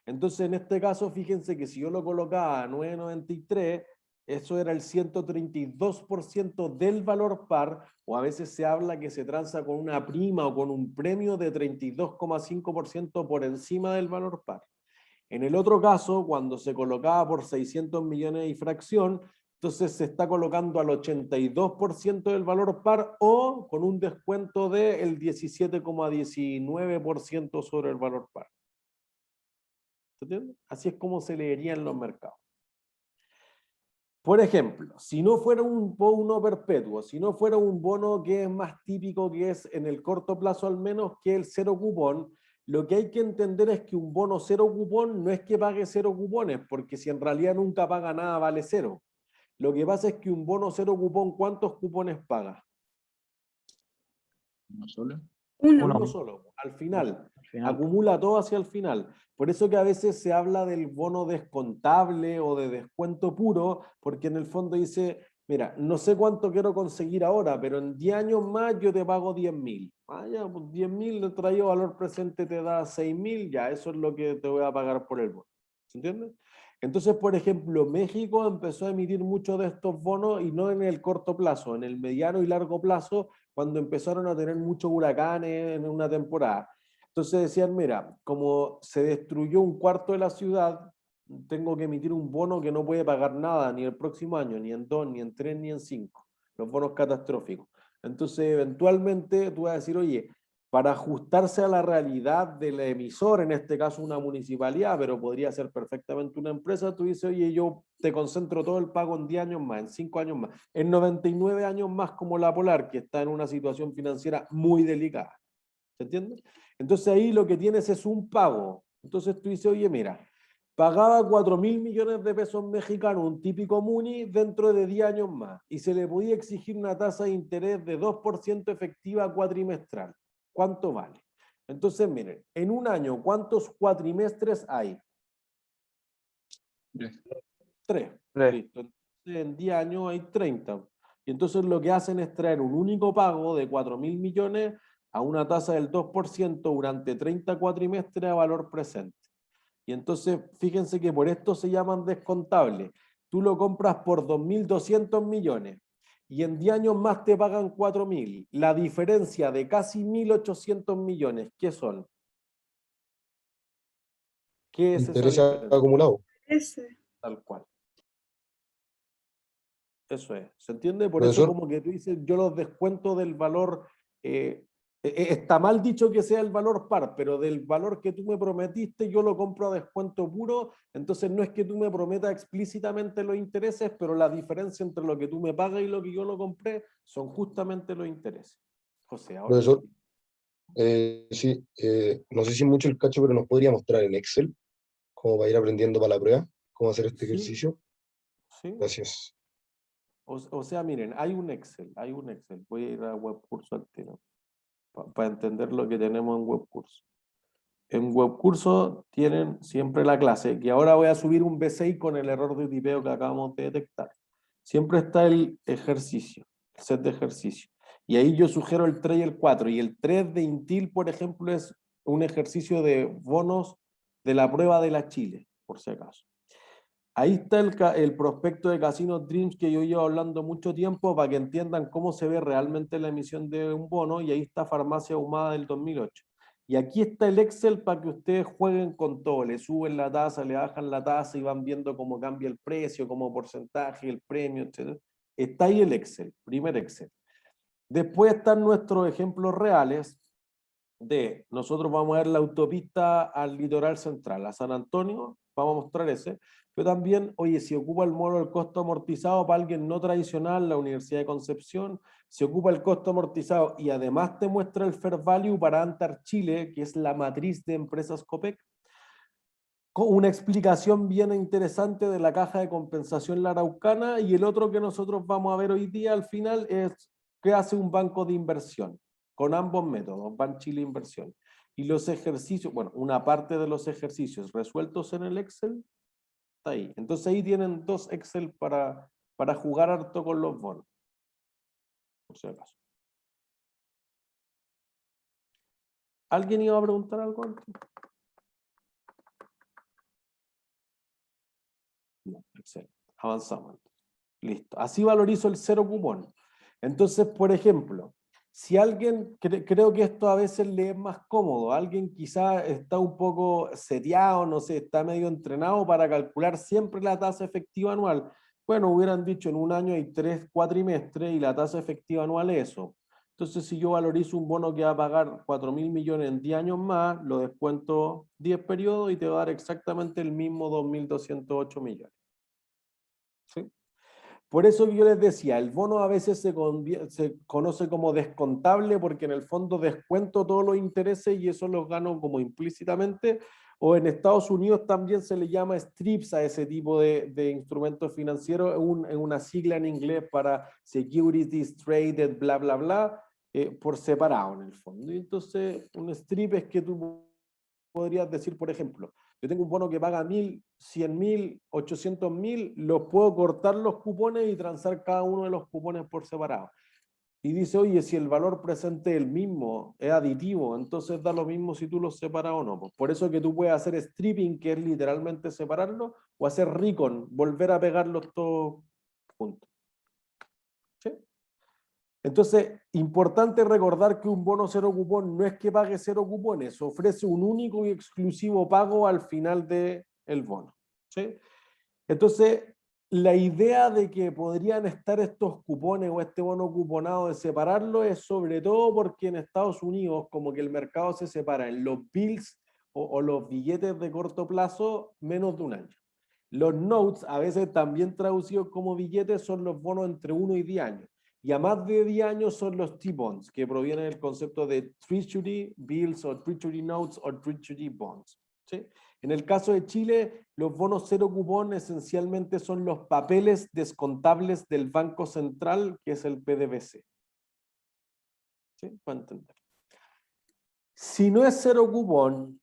Entonces, en este caso, fíjense que si yo lo colocaba a 9.93, eso era el 132% del valor par, o a veces se habla que se transa con una prima o con un premio de 32,5% por encima del valor par. En el otro caso, cuando se colocaba por 600 millones y fracción, entonces se está colocando al 82% del valor par o con un descuento del 17,19% sobre el valor par. ¿Se entiende? Así es como se leería en los mercados. Por ejemplo, si no fuera un bono perpetuo, si no fuera un bono que es más típico, que es en el corto plazo al menos, que el cero cupón, lo que hay que entender es que un bono cero cupón no es que pague cero cupones, porque si en realidad nunca paga nada, vale cero. Lo que pasa es que un bono cero cupón, ¿cuántos cupones paga? ¿Uno solo? Uno solo, al final. final. Acumula todo hacia el final. Por eso que a veces se habla del bono descontable o de descuento puro, porque en el fondo dice, mira, no sé cuánto quiero conseguir ahora, pero en 10 años más yo te pago 10.000. Ah, ya, pues 10.000 de traído valor presente te da 6.000, ya, eso es lo que te voy a pagar por el bono. ¿Se entiende? Entonces, por ejemplo, México empezó a emitir muchos de estos bonos y no en el corto plazo, en el mediano y largo plazo, cuando empezaron a tener muchos huracanes en una temporada. Entonces decían, mira, como se destruyó un cuarto de la ciudad, tengo que emitir un bono que no puede pagar nada ni el próximo año, ni en 2, ni en 3, ni en 5, los bonos catastróficos. Entonces, eventualmente tú vas a decir, oye, para ajustarse a la realidad del emisor, en este caso una municipalidad, pero podría ser perfectamente una empresa, tú dices, oye, yo te concentro todo el pago en 10 años más, en 5 años más, en 99 años más como la Polar, que está en una situación financiera muy delicada. ¿Se entiende? Entonces ahí lo que tienes es un pago. Entonces tú dices, oye, mira, pagaba 4.000 millones de pesos mexicanos, un típico Muni, dentro de 10 años más, y se le podía exigir una tasa de interés de 2% efectiva cuatrimestral. ¿Cuánto vale? Entonces, miren, en un año, ¿cuántos cuatrimestres hay? 3. Listo. Entonces, en 10 años hay 30. Y entonces lo que hacen es traer un único pago de 4.000 millones a una tasa del 2% durante 30 cuatrimestres a valor presente. Y entonces, fíjense que por esto se llaman descontables. Tú lo compras por 2.200 millones y en 10 años más te pagan 4.000. La diferencia de casi 1.800 millones, ¿qué son? ¿Qué es esa Interés diferencia? acumulado. Tal cual. Eso es. ¿Se entiende? Por eso Profesor, como que tú dices, yo los descuento del valor, está mal dicho que sea el valor par, pero del valor que tú me prometiste yo lo compro a descuento puro, entonces no es que tú me prometas explícitamente los intereses, pero la diferencia entre lo que tú me pagas y lo que yo lo compré son justamente los intereses. José, ahora... profesor, sí, no sé si mucho el cacho, pero nos podría mostrar en Excel, como para ir aprendiendo para la prueba, cómo hacer este Sí, ejercicio. sí. Gracias. O sea, miren, hay un Excel. Voy a ir a webcurso al tiro, para entender lo que tenemos en webcurso. En webcurso tienen siempre la clase, que ahora voy a subir un B6 con el error de tipeo que acabamos de detectar. Siempre está el ejercicio, el set de ejercicio. Y ahí yo sugiero el 3 y el 4. Y el 3 de Intil, por ejemplo, es un ejercicio de bonos de la prueba de la Chile, por si acaso. Ahí está el prospecto de Casino Dreams que yo llevo hablando mucho tiempo para que entiendan cómo se ve realmente la emisión de un bono, y ahí está Farmacia Ahumada del 2008. Y aquí está el Excel para que ustedes jueguen con todo, le suben la tasa, le bajan la tasa y van viendo cómo cambia el precio, como porcentaje, el premio, etc. Está ahí el Excel, primer Excel. Después están nuestros ejemplos reales de, nosotros vamos a ver la autopista al litoral central, a San Antonio, vamos a mostrar ese, pero también, oye, si ocupa el modelo del costo amortizado para alguien no tradicional, la Universidad de Concepción, si ocupa el costo amortizado y además te muestra el fair value para Antar Chile, que es la matriz de empresas Copec, con una explicación bien interesante de la caja de compensación La Araucana, y el otro que nosotros vamos a ver hoy día al final es qué hace un banco de inversión, con ambos métodos, Banchile Inversión. Y los ejercicios, bueno, una parte de los ejercicios resueltos en el Excel, está ahí. Entonces ahí tienen 2 Excel para jugar harto con los bonos. Por si acaso. ¿Alguien iba a preguntar algo antes? No, excelente. Avanzamos. Listo. Así valorizo el cero cupón. Entonces, por ejemplo, si alguien, creo que esto a veces le es más cómodo, alguien quizá está un poco seteado, no sé, está medio entrenado para calcular siempre la tasa efectiva anual. Bueno, hubieran dicho en un año hay 3 cuatrimestres y la tasa efectiva anual es eso. Entonces, si yo valorizo un bono que va a pagar 4.000 millones en 10 años más, lo descuento 10 periodos y te va a dar exactamente el mismo 2.208 millones. ¿Sí? Por eso yo les decía, el bono a veces se conoce como descontable porque en el fondo descuento todos los intereses y eso los gano como implícitamente, o en Estados Unidos también se le llama strips a ese tipo de instrumentos financieros, es una sigla en inglés para Securities Traded, bla, bla, bla, por separado en el fondo. Y entonces un strip es que tú podrías decir, por ejemplo, yo tengo un bono que paga 1.000, 100.000, 800.000, los puedo cortar los cupones y transar cada uno de los cupones por separado. Y dice, oye, si el valor presente es el mismo, es aditivo, entonces da lo mismo si tú los separas o no. Por eso que tú puedes hacer stripping, que es literalmente separarlo, o hacer recon, volver a pegarlos todos juntos. ¿Sí? Entonces, importante recordar que un bono cero cupón no es que pague cero cupones, ofrece un único y exclusivo pago al final del bono. ¿Sí? Entonces, la idea de que podrían estar estos cupones o este bono cuponado de separarlo es sobre todo porque en Estados Unidos como que el mercado se separa en los bills o los billetes de corto plazo menos de un año. Los notes, a veces también traducidos como billetes, son los bonos entre 1 y 10 años. Y a más de 10 años son los T-bonds, que provienen del concepto de Treasury Bills o Treasury Notes o Treasury Bonds. ¿Sí? En el caso de Chile, los bonos cero cupón esencialmente son los papeles descontables del Banco Central, que es el PDVC. ¿Sí? Para entender. Si no es cero cupón,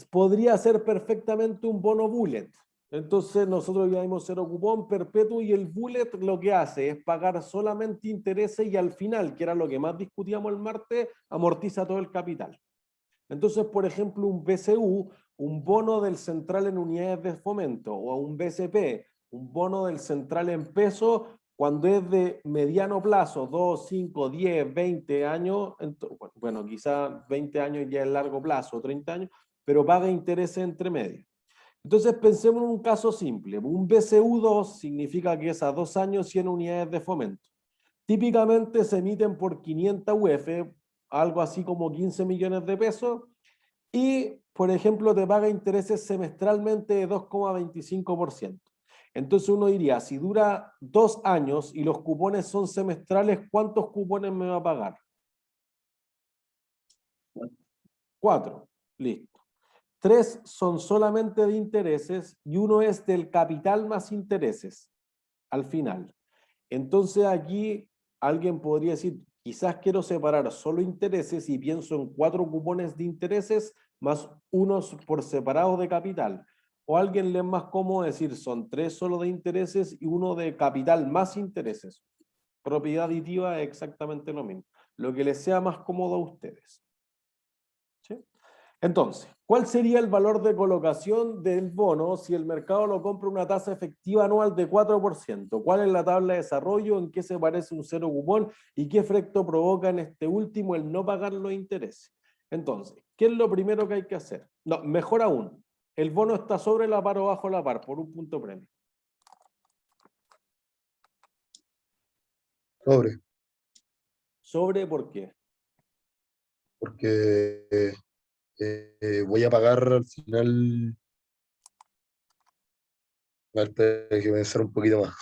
podría ser perfectamente un bono bullet. Entonces nosotros ya dimos cero cupón perpetuo y el bullet lo que hace es pagar solamente intereses y al final, que era lo que más discutíamos el martes, amortiza todo el capital. Entonces, por ejemplo, un BCU, un bono del central en unidades de fomento, o un BCP, un bono del central en pesos, cuando es de mediano plazo, 2, 5, 10, 20 años, bueno, quizás 20 años ya es largo plazo, 30 años, pero paga intereses entre medio. Entonces pensemos en un caso simple. Un BCU2 significa que es a 2 años 100 unidades de fomento. Típicamente se emiten por 500 UF, algo así como 15 millones de pesos, y, por ejemplo, te paga intereses semestralmente de 2,25%. Entonces uno diría, si dura 2 años y los cupones son semestrales, ¿cuántos cupones me va a pagar? 4. Listo. 3 son solamente de intereses y 1 es del capital más intereses al final. Entonces aquí alguien podría decir, quizás quiero separar solo intereses y pienso en 4 cupones de intereses más unos por separado de capital. O a alguien le es más cómodo decir, son 3 solo de intereses y 1 de capital más intereses. Propiedad aditiva es exactamente lo mismo. Lo que les sea más cómodo a ustedes. ¿Sí? Entonces, ¿cuál sería el valor de colocación del bono si el mercado lo compra una tasa efectiva anual de 4%? ¿Cuál es la tabla de desarrollo? ¿En qué se parece un cero cupón? ¿Y qué efecto provoca en este último el no pagar los intereses? Entonces, ¿qué es lo primero que hay que hacer? No, mejor aún, el bono está sobre la par o bajo la par por un punto premio. Sobre. ¿Sobre por qué? Porque voy a pagar al final. A ver, tengo que pensar un poquito más.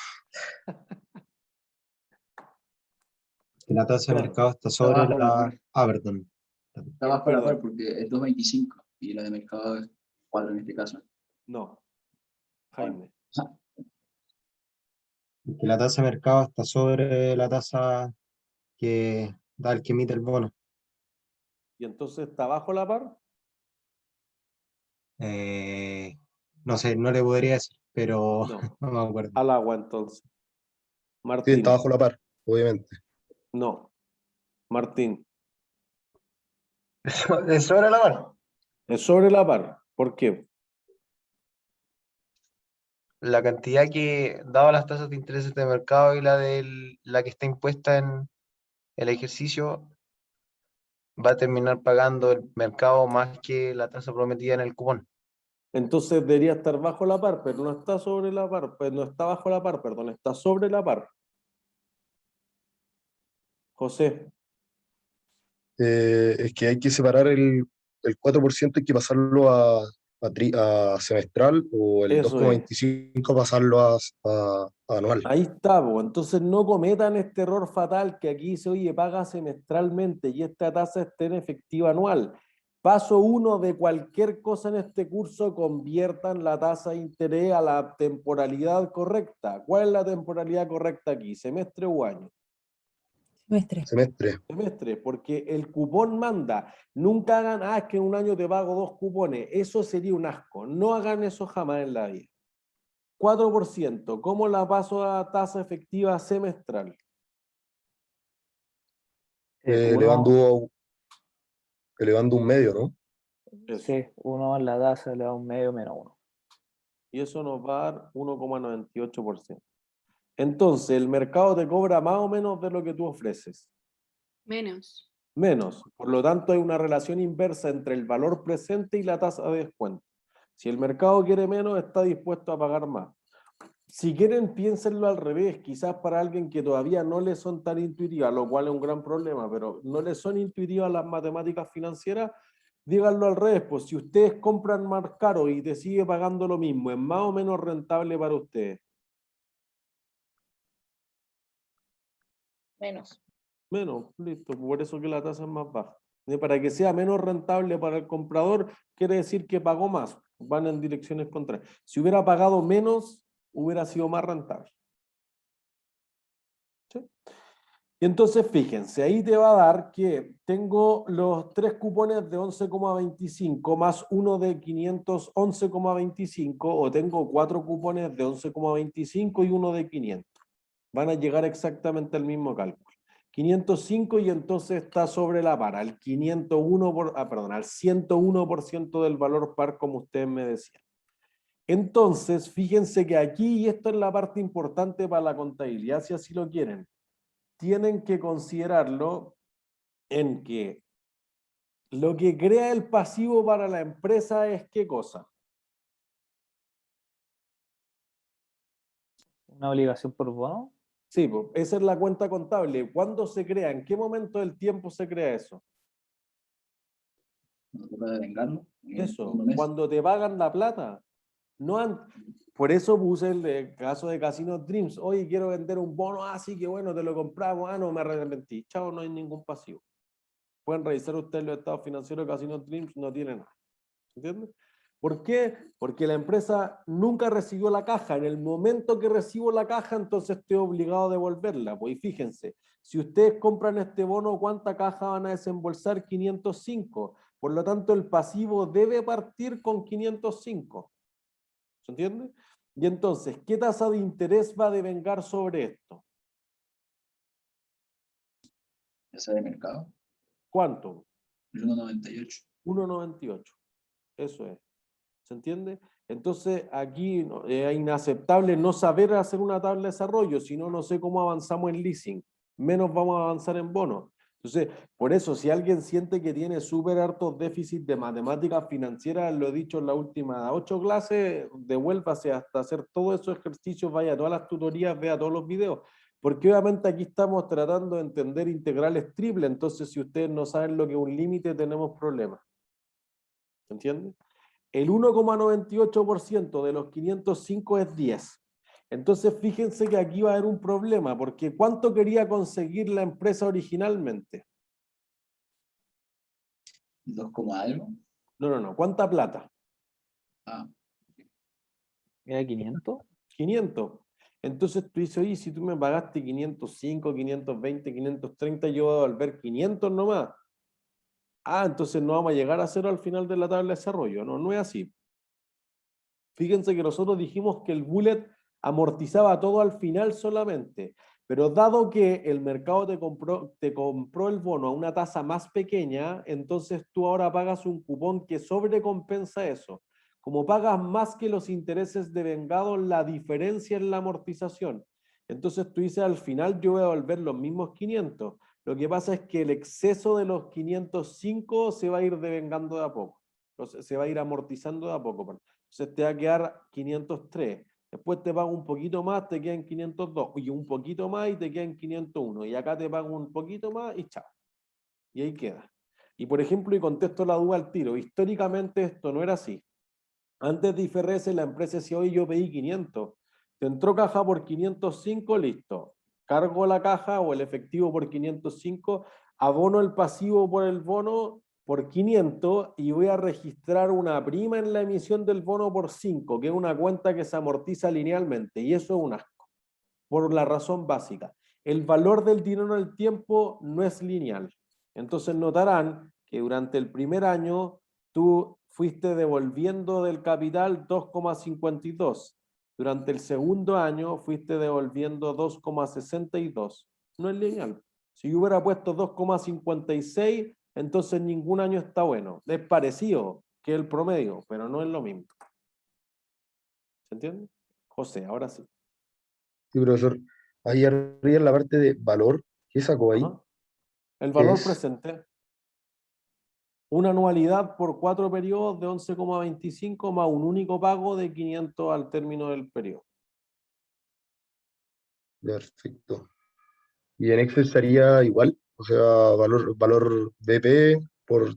La tasa de Ya, mercado está Está sobre bajo la la... par. Ah, perdón. Está bajo la par Perdón, porque es 2.25 y la de mercado es 4 en este caso. no, Bueno, Jaime. Que la tasa de mercado está sobre la tasa que da el que emite el bono. ¿Y entonces está bajo la par? No sé, no le podría decir, pero No, no me acuerdo. al agua entonces. Sí, Martín, está bajo la par, obviamente. no. Martín, ¿Es sobre la par? es sobre la par. ¿Por qué? La cantidad que, dado las tasas de interés de mercado y la que está impuesta en el ejercicio, va a terminar pagando el mercado más que la tasa prometida en el cupón. Entonces debería estar bajo la par, pero no está sobre la par, pues no está bajo la par, perdón, está sobre la par. José, Es que hay que separar el 4%, hay que pasarlo a semestral, o el eso es. 2,25 pasarlo a anual. Ahí está, po. Entonces no cometan este error fatal que aquí dice, oye, paga semestralmente y esta tasa está en efectiva anual. Paso 1 de cualquier cosa en este curso, conviertan la tasa de interés a la temporalidad correcta. ¿Cuál es la temporalidad correcta aquí? ¿Semestre o año? Semestre. Semestre. Semestre, porque el cupón manda. Nunca hagan, es que en un año te pago 2 cupones. Eso sería un asco. No hagan eso jamás en la vida. 4%. ¿Cómo la paso a tasa efectiva semestral? Elevando un medio, ¿no? Eso. Sí, 1 más la tasa le da un medio menos 1. Y eso nos va a dar 1,98%. Entonces, el mercado te cobra más o menos de lo que tú ofreces. Menos. Menos. Por lo tanto, hay una relación inversa entre el valor presente y la tasa de descuento. Si el mercado quiere menos, está dispuesto a pagar más. Si quieren, piénsenlo al revés. Quizás para alguien que todavía no le son tan intuitivas, lo cual es un gran problema, pero no le son intuitivas las matemáticas financieras, díganlo al revés. Pues si ustedes compran más caro y te sigue pagando lo mismo, ¿es más o menos rentable para ustedes? Menos. Menos, listo. Por eso que la tasa es más baja. Para que sea menos rentable para el comprador, quiere decir que pagó más. Van en direcciones contrarias. Si hubiera pagado menos, hubiera sido más rentable. ¿Sí? Y entonces fíjense, ahí te va a dar que tengo los 3 cupones de 11,25 más uno de 511,25, o tengo 4 cupones de 11,25 y uno de 500. Van a llegar exactamente al mismo cálculo. 505 y entonces está sobre la par, al 101% del valor par, como ustedes me decían. Entonces, fíjense que aquí, y esto es la parte importante para la contabilidad, si así lo quieren, tienen que considerarlo en que lo que crea el pasivo para la empresa es ¿qué cosa? ¿Una obligación por bono? Sí, pues, esa es la cuenta contable. ¿Cuándo se crea? ¿En qué momento del tiempo se crea eso? Eso, cuando te pagan la plata. No por eso puse el caso de Casino Dreams. Oye, quiero vender un bono, así que bueno, te lo compramos. No, me arrepentí. Chao, no hay ningún pasivo. Pueden revisar ustedes los estados financieros de Casino Dreams, no tiene nada. ¿Entiendes? ¿Por qué? Porque la empresa nunca recibió la caja. En el momento que recibo la caja, entonces estoy obligado a devolverla. Pues fíjense, si ustedes compran este bono, ¿cuánta caja van a desembolsar? 505. Por lo tanto, el pasivo debe partir con 505. ¿Se entiende? Y entonces, ¿qué tasa de interés va a devengar sobre esto? ¿Tasa de mercado? ¿Cuánto? 1,98. 1,98. Eso es. ¿Se entiende? Entonces, aquí es inaceptable no saber hacer una tabla de desarrollo, si no, no sé cómo avanzamos en leasing, menos vamos a avanzar en bonos. Entonces, por eso, si alguien siente que tiene súper hartos déficits de matemáticas financieras, lo he dicho en las últimas 8 clases, devuélvase hasta hacer todos esos ejercicios, vaya a todas las tutorías, vea todos los videos, Porque obviamente aquí estamos tratando de entender integrales triples, entonces si ustedes no saben lo que es un límite, tenemos problemas. ¿Entienden? El 1,98% de los 505 es 10. Entonces fíjense que aquí va a haber un problema, porque ¿cuánto quería conseguir la empresa originalmente? 2, algo. No. ¿Cuánta plata? Ah. ¿Era 500? 500. Entonces tú dices, oye, si tú me pagaste 505, 520, 530, yo voy a devolver 500 nomás. Ah, entonces no vamos a llegar a cero al final de la tabla de desarrollo. No, no es así. Fíjense que nosotros dijimos que el bullet amortizaba todo al final solamente, pero dado que el mercado te compró el bono a una tasa más pequeña, entonces tú ahora pagas un cupón que sobrecompensa eso. Como pagas más que los intereses devengados, la diferencia en la amortización. Entonces tú dices, al final yo voy a devolver los mismos 500. Lo que pasa es que el exceso de los 505 se va a ir devengando de a poco. Entonces, se va a ir amortizando de a poco. Entonces te va a quedar 503. Después te pago un poquito más, te quedan 502. Y un poquito más y te quedan 501. Y acá te pago un poquito más y chao. Y ahí queda. Y por ejemplo, y contesto la duda al tiro, históricamente esto no era así. Antes de IFRS la empresa decía, hoy yo pedí 500. Te entró caja por 505, listo. Cargo la caja o el efectivo por 505, abono el pasivo por el bono por 500 y voy a registrar una prima en la emisión del bono por 5, que es una cuenta que se amortiza linealmente, y eso es un asco, por la razón básica. El valor del dinero en el tiempo no es lineal. Entonces notarán que durante el primer año tú fuiste devolviendo del capital 2,52. Durante el segundo año fuiste devolviendo 2,62. No es lineal. Si yo hubiera puesto 2,56, entonces ningún año está bueno. Es parecido que el promedio, pero no es lo mismo. ¿Se entiende? José, ahora sí. Sí, profesor. Ahí arriba en la parte de valor, ¿qué sacó ahí? Ajá. El ¿Qué valor es? presente. Una anualidad por 4 periodos de 11,25 más un único pago de 500 al término del periodo. Perfecto. Y en Excel sería igual, o sea, valor BP por...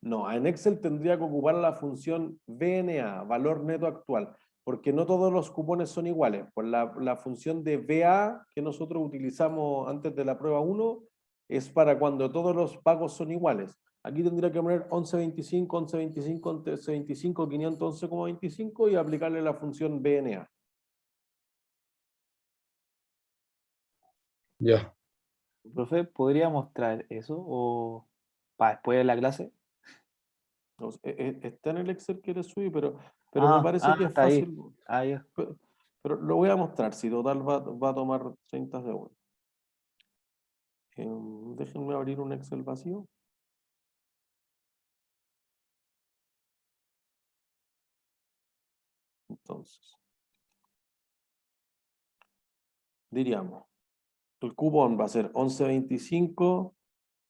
No, en Excel tendría que ocupar la función VNA, valor neto actual, porque no todos los cupones son iguales. Por la función de VA que nosotros utilizamos antes de la prueba 1 es para cuando todos los pagos son iguales. Aquí tendría que poner 1125, 1125, 1125, 511,25 y aplicarle la función VNA. Ya. Profe, ¿podría mostrar eso o para después de la clase? No, está en el Excel que eres subir, pero me parece que es está ahí. fácil. Ahí. Pero lo voy a mostrar, si total va a tomar 30 segundos. Déjenme abrir un Excel vacío. Entonces, diríamos, el cupón va a ser 1125,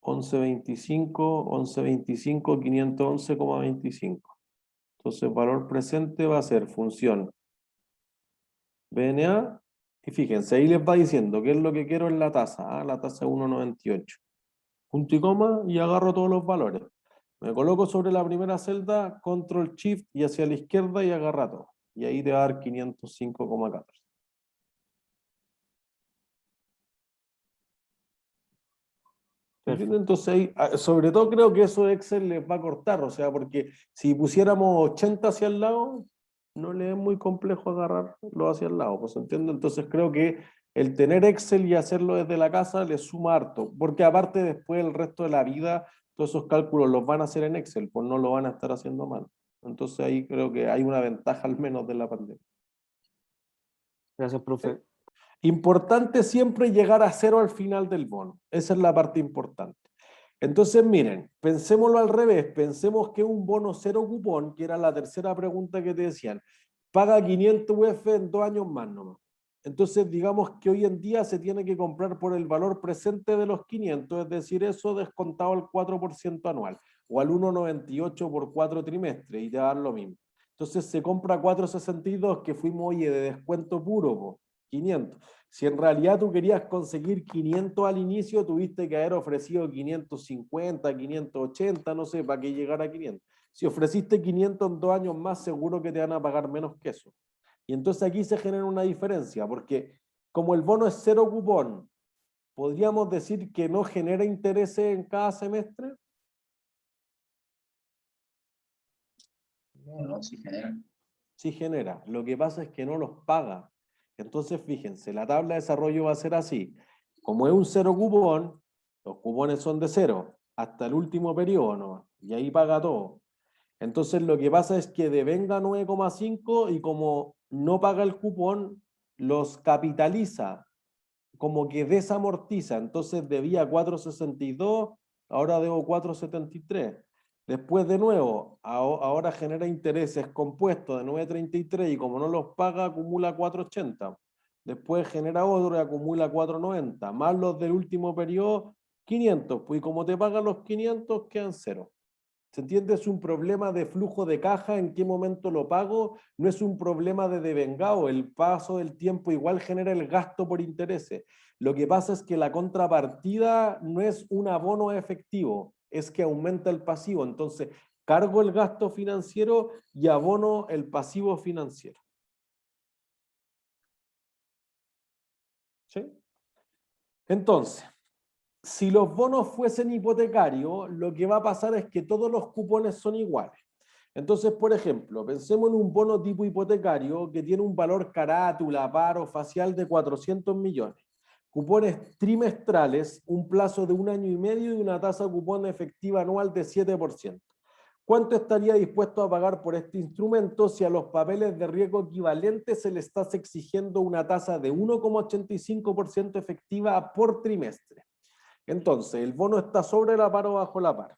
1125, 1125, 511,25. Entonces, valor presente va a ser función BNA. Y fíjense, ahí les va diciendo qué es lo que quiero en la tasa. La tasa 1,98. Punto y coma y agarro todos los valores. Me coloco sobre la primera celda, control shift y hacia la izquierda y agarra todo. Y ahí te va a dar 505,14. ¿Entienden? Entonces ahí, sobre todo creo que eso Excel les va a cortar, o sea, porque si pusiéramos 80 hacia el lado, no le es muy complejo agarrarlo hacia el lado, pues entiendo. Entonces creo que el tener Excel y hacerlo desde la casa le suma harto, porque aparte después el resto de la vida, todos esos cálculos los van a hacer en Excel, pues no lo van a estar haciendo mal. Entonces ahí creo que hay una ventaja al menos de la pandemia. Gracias, profe. Importante siempre llegar a cero al final del bono. Esa es la parte importante. Entonces, miren, pensémoslo al revés. Pensemos que un bono cero cupón, que era la tercera pregunta que te decían, paga 500 UF en 2 años más nomás. Entonces, digamos que hoy en día se tiene que comprar por el valor presente de los 500, es decir, eso descontado al 4% anual, o al 1,98 por 4 trimestres, y te va a dar lo mismo. Entonces se compra 4,62, que fuimos, oye, de descuento puro, po. 500. Si en realidad tú querías conseguir 500 al inicio, tuviste que haber ofrecido 550, 580, no sé, para que llegara a 500. Si ofreciste 500 en 2 años más, seguro que te van a pagar menos que eso. Y entonces aquí se genera una diferencia, porque como el bono es 0 cupón, ¿podríamos decir que no genera intereses en cada semestre? No, sí genera. Sí genera. Lo que pasa es que no los paga. Entonces, fíjense, la tabla de desarrollo va a ser así. Como es un 0 cupón, los cupones son de 0 hasta el último periodo, ¿no? Y ahí paga todo. Entonces, lo que pasa es que devenga 9,5 y como no paga el cupón, los capitaliza, como que desamortiza. Entonces, debía 4,62, ahora debo 4,73. Después de nuevo, ahora genera intereses compuestos de 9,33 y como no los paga, acumula 4,80. Después genera otro y acumula 4,90. Más los del último periodo, 500. Pues y como te pagan los 500, quedan 0. ¿Se entiende? Es un problema de flujo de caja, en qué momento lo pago, no es un problema de devengado. El paso del tiempo igual genera el gasto por intereses. Lo que pasa es que la contrapartida no es un abono efectivo, es que aumenta el pasivo. Entonces, cargo el gasto financiero y abono el pasivo financiero. ¿Sí? Entonces, si los bonos fuesen hipotecarios, lo que va a pasar es que todos los cupones son iguales. Entonces, por ejemplo, pensemos en un bono tipo hipotecario que tiene un valor carátula, paro, facial de 400 millones. Cupones trimestrales, un plazo de 1 año y medio y una tasa de cupón efectiva anual de 7%. ¿Cuánto estaría dispuesto a pagar por este instrumento si a los papeles de riesgo equivalentes se le está exigiendo una tasa de 1,85% efectiva por trimestre? Entonces, el bono está sobre la par o bajo la par.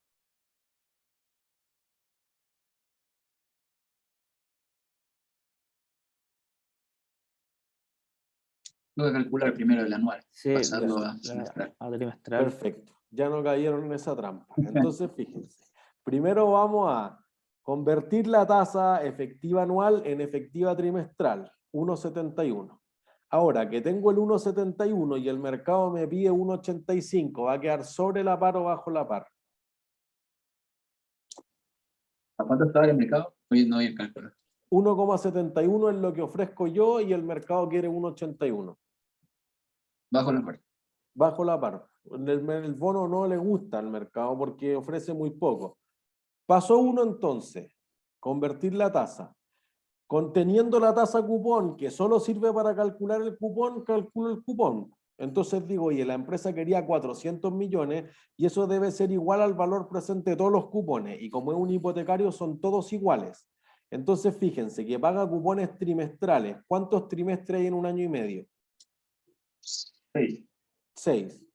Tengo que calcular primero el anual, Sí, pasarlo a semestral. a trimestral. Perfecto, ya no cayeron en esa trampa. Entonces, fíjense, primero vamos a convertir la tasa efectiva anual en efectiva trimestral, 1,71. Ahora que tengo el 1,71 y el mercado me pide 1,85, ¿va a quedar sobre la par o bajo la par? ¿A cuánto estaba el mercado? Hoy no hay el cálculo. 1,71 es lo que ofrezco yo y el mercado quiere 1,81. Bajo la par. Bajo la par. El bono no le gusta al mercado porque ofrece muy poco. Paso 1 entonces, convertir la tasa. Conteniendo la tasa cupón, que solo sirve para calcular el cupón, calculo el cupón. Entonces digo, oye, la empresa quería 400 millones y eso debe ser igual al valor presente de todos los cupones. Y como es un hipotecario, son todos iguales. Entonces fíjense que paga cupones trimestrales. ¿Cuántos trimestres hay en 1 año y medio? 6. 6.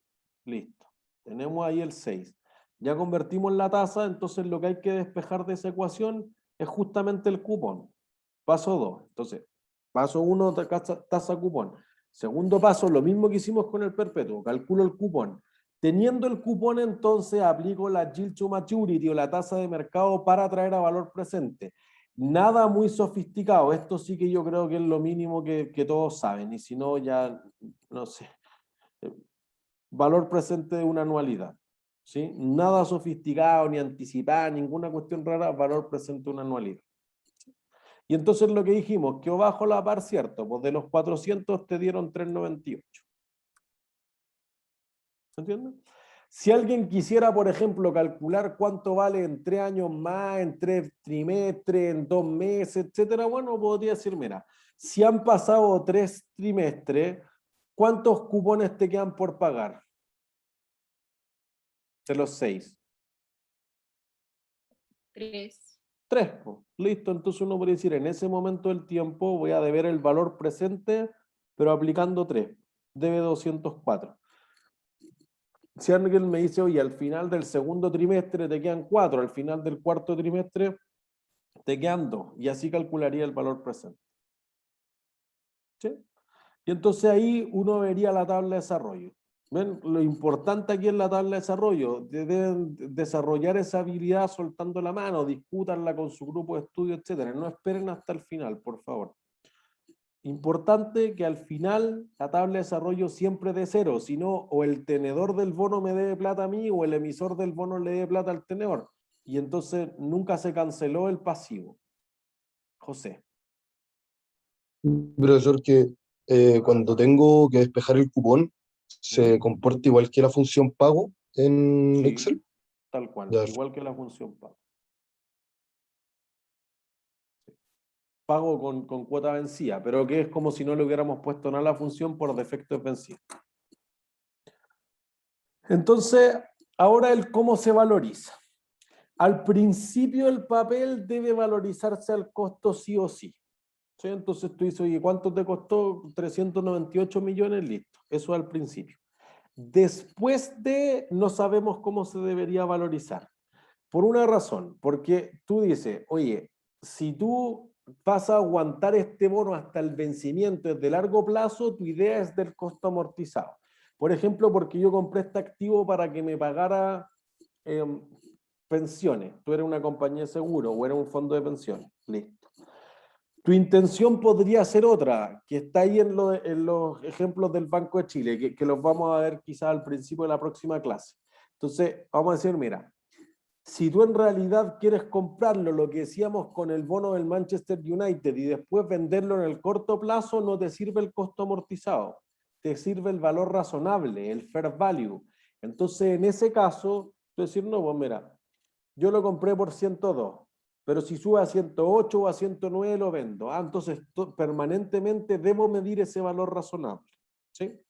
Listo. Tenemos ahí el 6. Ya convertimos la tasa, entonces lo que hay que despejar de esa ecuación es justamente el cupón. Paso 2. Entonces, paso 1, tasa cupón. Segundo paso, lo mismo que hicimos con el perpetuo, calculo el cupón. Teniendo el cupón, entonces aplico la yield to maturity o la tasa de mercado para traer a valor presente. Nada muy sofisticado. Esto sí que yo creo que es lo mínimo que todos saben. Y si no, ya, no sé. Valor presente de una anualidad. ¿Sí? Nada sofisticado, ni anticipado, ninguna cuestión rara, valor presente de una anualidad. Y entonces lo que dijimos, que bajo la par, ¿cierto? Pues de los 400 te dieron 3,98. ¿Se entiende? Si alguien quisiera, por ejemplo, calcular cuánto vale en 3 años más, en 3 trimestres, en 2 meses, etcétera, bueno, podría decir, mira, si han pasado 3 trimestres, ¿cuántos cupones te quedan por pagar? De los 6. 3. 3, pues. Listo, entonces uno puede decir, en ese momento del tiempo voy a deber el valor presente, pero aplicando 3. Debe 204. Si alguien me dice, oye, al final del segundo trimestre te quedan 4, al final del cuarto trimestre te quedan 2, y así calcularía el valor presente. ¿Sí? Y entonces ahí uno vería la tabla de desarrollo. ¿Ven? Lo importante aquí en la tabla de desarrollo, deben desarrollar esa habilidad soltando la mano, discútanla con su grupo de estudio, etcétera. No esperen hasta el final, por favor. Importante que al final la tabla de desarrollo siempre de cero, si no, o el tenedor del bono me debe plata a mí o el emisor del bono le debe plata al tenedor. Y entonces nunca se canceló el pasivo. José. Profesor, que cuando tengo que despejar el cupón, ¿se comporta igual que la función pago en Sí, Excel? tal cual, Ya. igual que la función pago. Pago con cuota vencida, pero que es como si no le hubiéramos puesto nada a la función, por defecto es vencida. Entonces, ahora el cómo se valoriza. Al principio el papel debe valorizarse al costo sí o sí. ¿Sí? Entonces tú dices, oye, ¿cuánto te costó? 398 millones, listo. Eso al principio. Después de, no sabemos cómo se debería valorizar. Por una razón, porque tú dices, oye, si tú vas a aguantar este bono hasta el vencimiento, es de largo plazo, tu idea es del costo amortizado. Por ejemplo, porque yo compré este activo para que me pagara pensiones. Tú eres una compañía de seguro o eres un fondo de pensiones. Listo. Tu intención podría ser otra, que está ahí en los ejemplos del Banco de Chile, que los vamos a ver quizás al principio de la próxima clase. Entonces, vamos a decir, mira, si tú en realidad quieres comprarlo, lo que decíamos con el bono del Manchester United, y después venderlo en el corto plazo, no te sirve el costo amortizado, te sirve el valor razonable, el fair value. Entonces, en ese caso, tú decir, no, pues mira, yo lo compré por 102, pero si sube a 108 o a 109 lo vendo. Entonces permanentemente debo medir ese valor razonable. ¿Sí?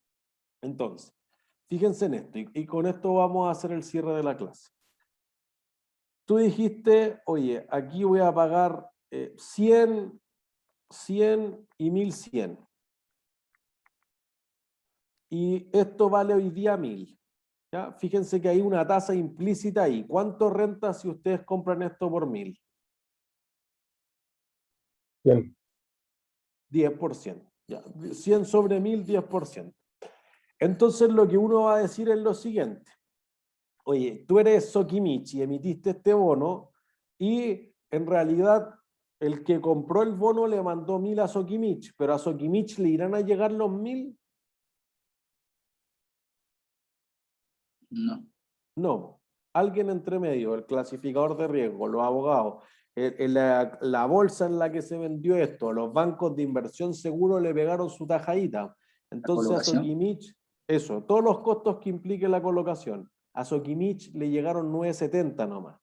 Entonces, fíjense en esto, y con esto vamos a hacer el cierre de la clase. Tú dijiste, oye, aquí voy a pagar 100, 100 y 1100. Y esto vale hoy día 1000. ¿Ya? Fíjense que hay una tasa implícita ahí. ¿Cuánto renta si ustedes compran esto por 1000? Bien. 10%. Ya. 100 sobre 1000, 10%. Entonces lo que uno va a decir es lo siguiente. Oye, tú eres Sokimichi, emitiste este bono y en realidad el que compró el bono le mandó 1000 a Sokimichi, pero a Sokimichi le irán a llegar los 1000. No. No. Alguien entre medio, el clasificador de riesgo, los abogados, la bolsa en la que se vendió esto, los bancos de inversión seguro le pegaron su tajadita. Entonces a colocación? Sokimich, eso, todos los costos que implique la colocación, a Sokimich le llegaron 9.70 nomás.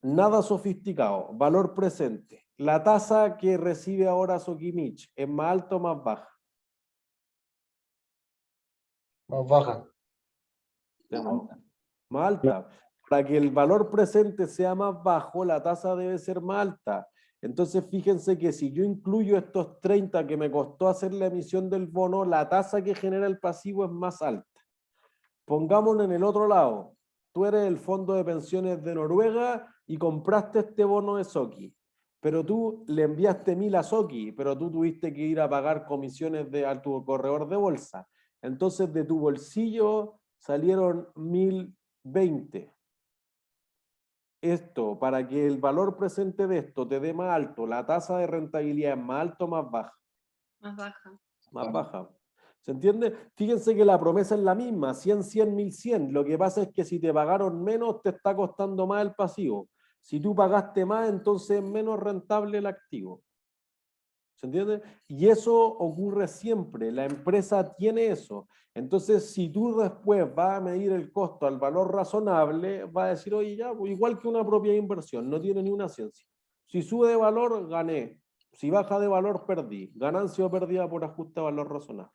Nada sofisticado, valor presente. La tasa que recibe ahora Sokimich, ¿es más alta o más baja? Más baja. De nuevo, más alta. Para que el valor presente sea más bajo, la tasa debe ser más alta. Entonces, fíjense que si yo incluyo estos 30 que me costó hacer la emisión del bono, la tasa que genera el pasivo es más alta. Pongámonos en el otro lado. Tú eres el fondo de pensiones de Noruega y compraste este bono de Soki. Pero tú le enviaste 1000 a Soki, pero tú tuviste que ir a pagar comisiones a tu corredor de bolsa. Entonces, de tu bolsillo salieron 1020. Esto, para que el valor presente de esto te dé más alto, la tasa de rentabilidad es más alta o más baja. Más baja. Más baja. ¿Se entiende? Fíjense que la promesa es la misma, 100, 100, 1100. Lo que pasa es que si te pagaron menos, te está costando más el pasivo. Si tú pagaste más, entonces es menos rentable el activo. ¿Se entiende? Y eso ocurre siempre. La empresa tiene eso. Entonces, si tú después vas a medir el costo al valor razonable, vas a decir, oye, ya, pues igual que una propia inversión, no tiene ni una ciencia. Si sube de valor, gané. Si baja de valor, perdí. Ganancia o pérdida por ajuste a valor razonable.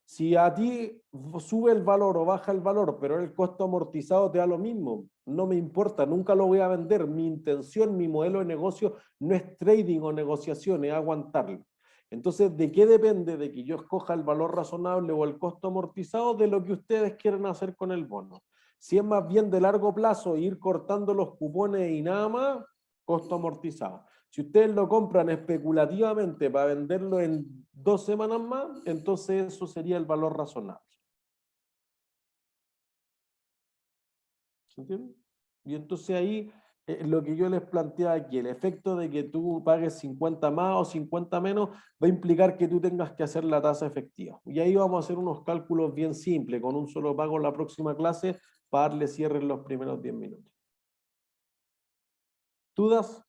Si a ti sube el valor o baja el valor, pero el costo amortizado te da lo mismo, no me importa, nunca lo voy a vender. Mi intención, mi modelo de negocio no es trading o negociación, es aguantarlo. Entonces, ¿de qué depende de que yo escoja el valor razonable o el costo amortizado? De lo que ustedes quieren hacer con el bono. Si es más bien de largo plazo, ir cortando los cupones y nada más, costo amortizado. Si ustedes lo compran especulativamente para venderlo en 2 semanas más, entonces eso sería el valor razonable. ¿Se entiende? Y entonces ahí lo que yo les planteaba aquí, el efecto de que tú pagues 50 más o 50 menos va a implicar que tú tengas que hacer la tasa efectiva. Y ahí vamos a hacer unos cálculos bien simples, con un solo pago en la próxima clase, para darle cierre en los primeros 10 minutos. ¿Dudas?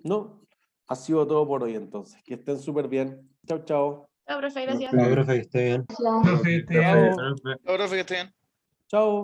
¿No? Ha sido todo por hoy entonces. Que estén súper bien. Chao, chao. Chao, profe, gracias. No, profe, que esté bien. Gracias. Profe, Chao. Chao, profe, que esté bien. Chao.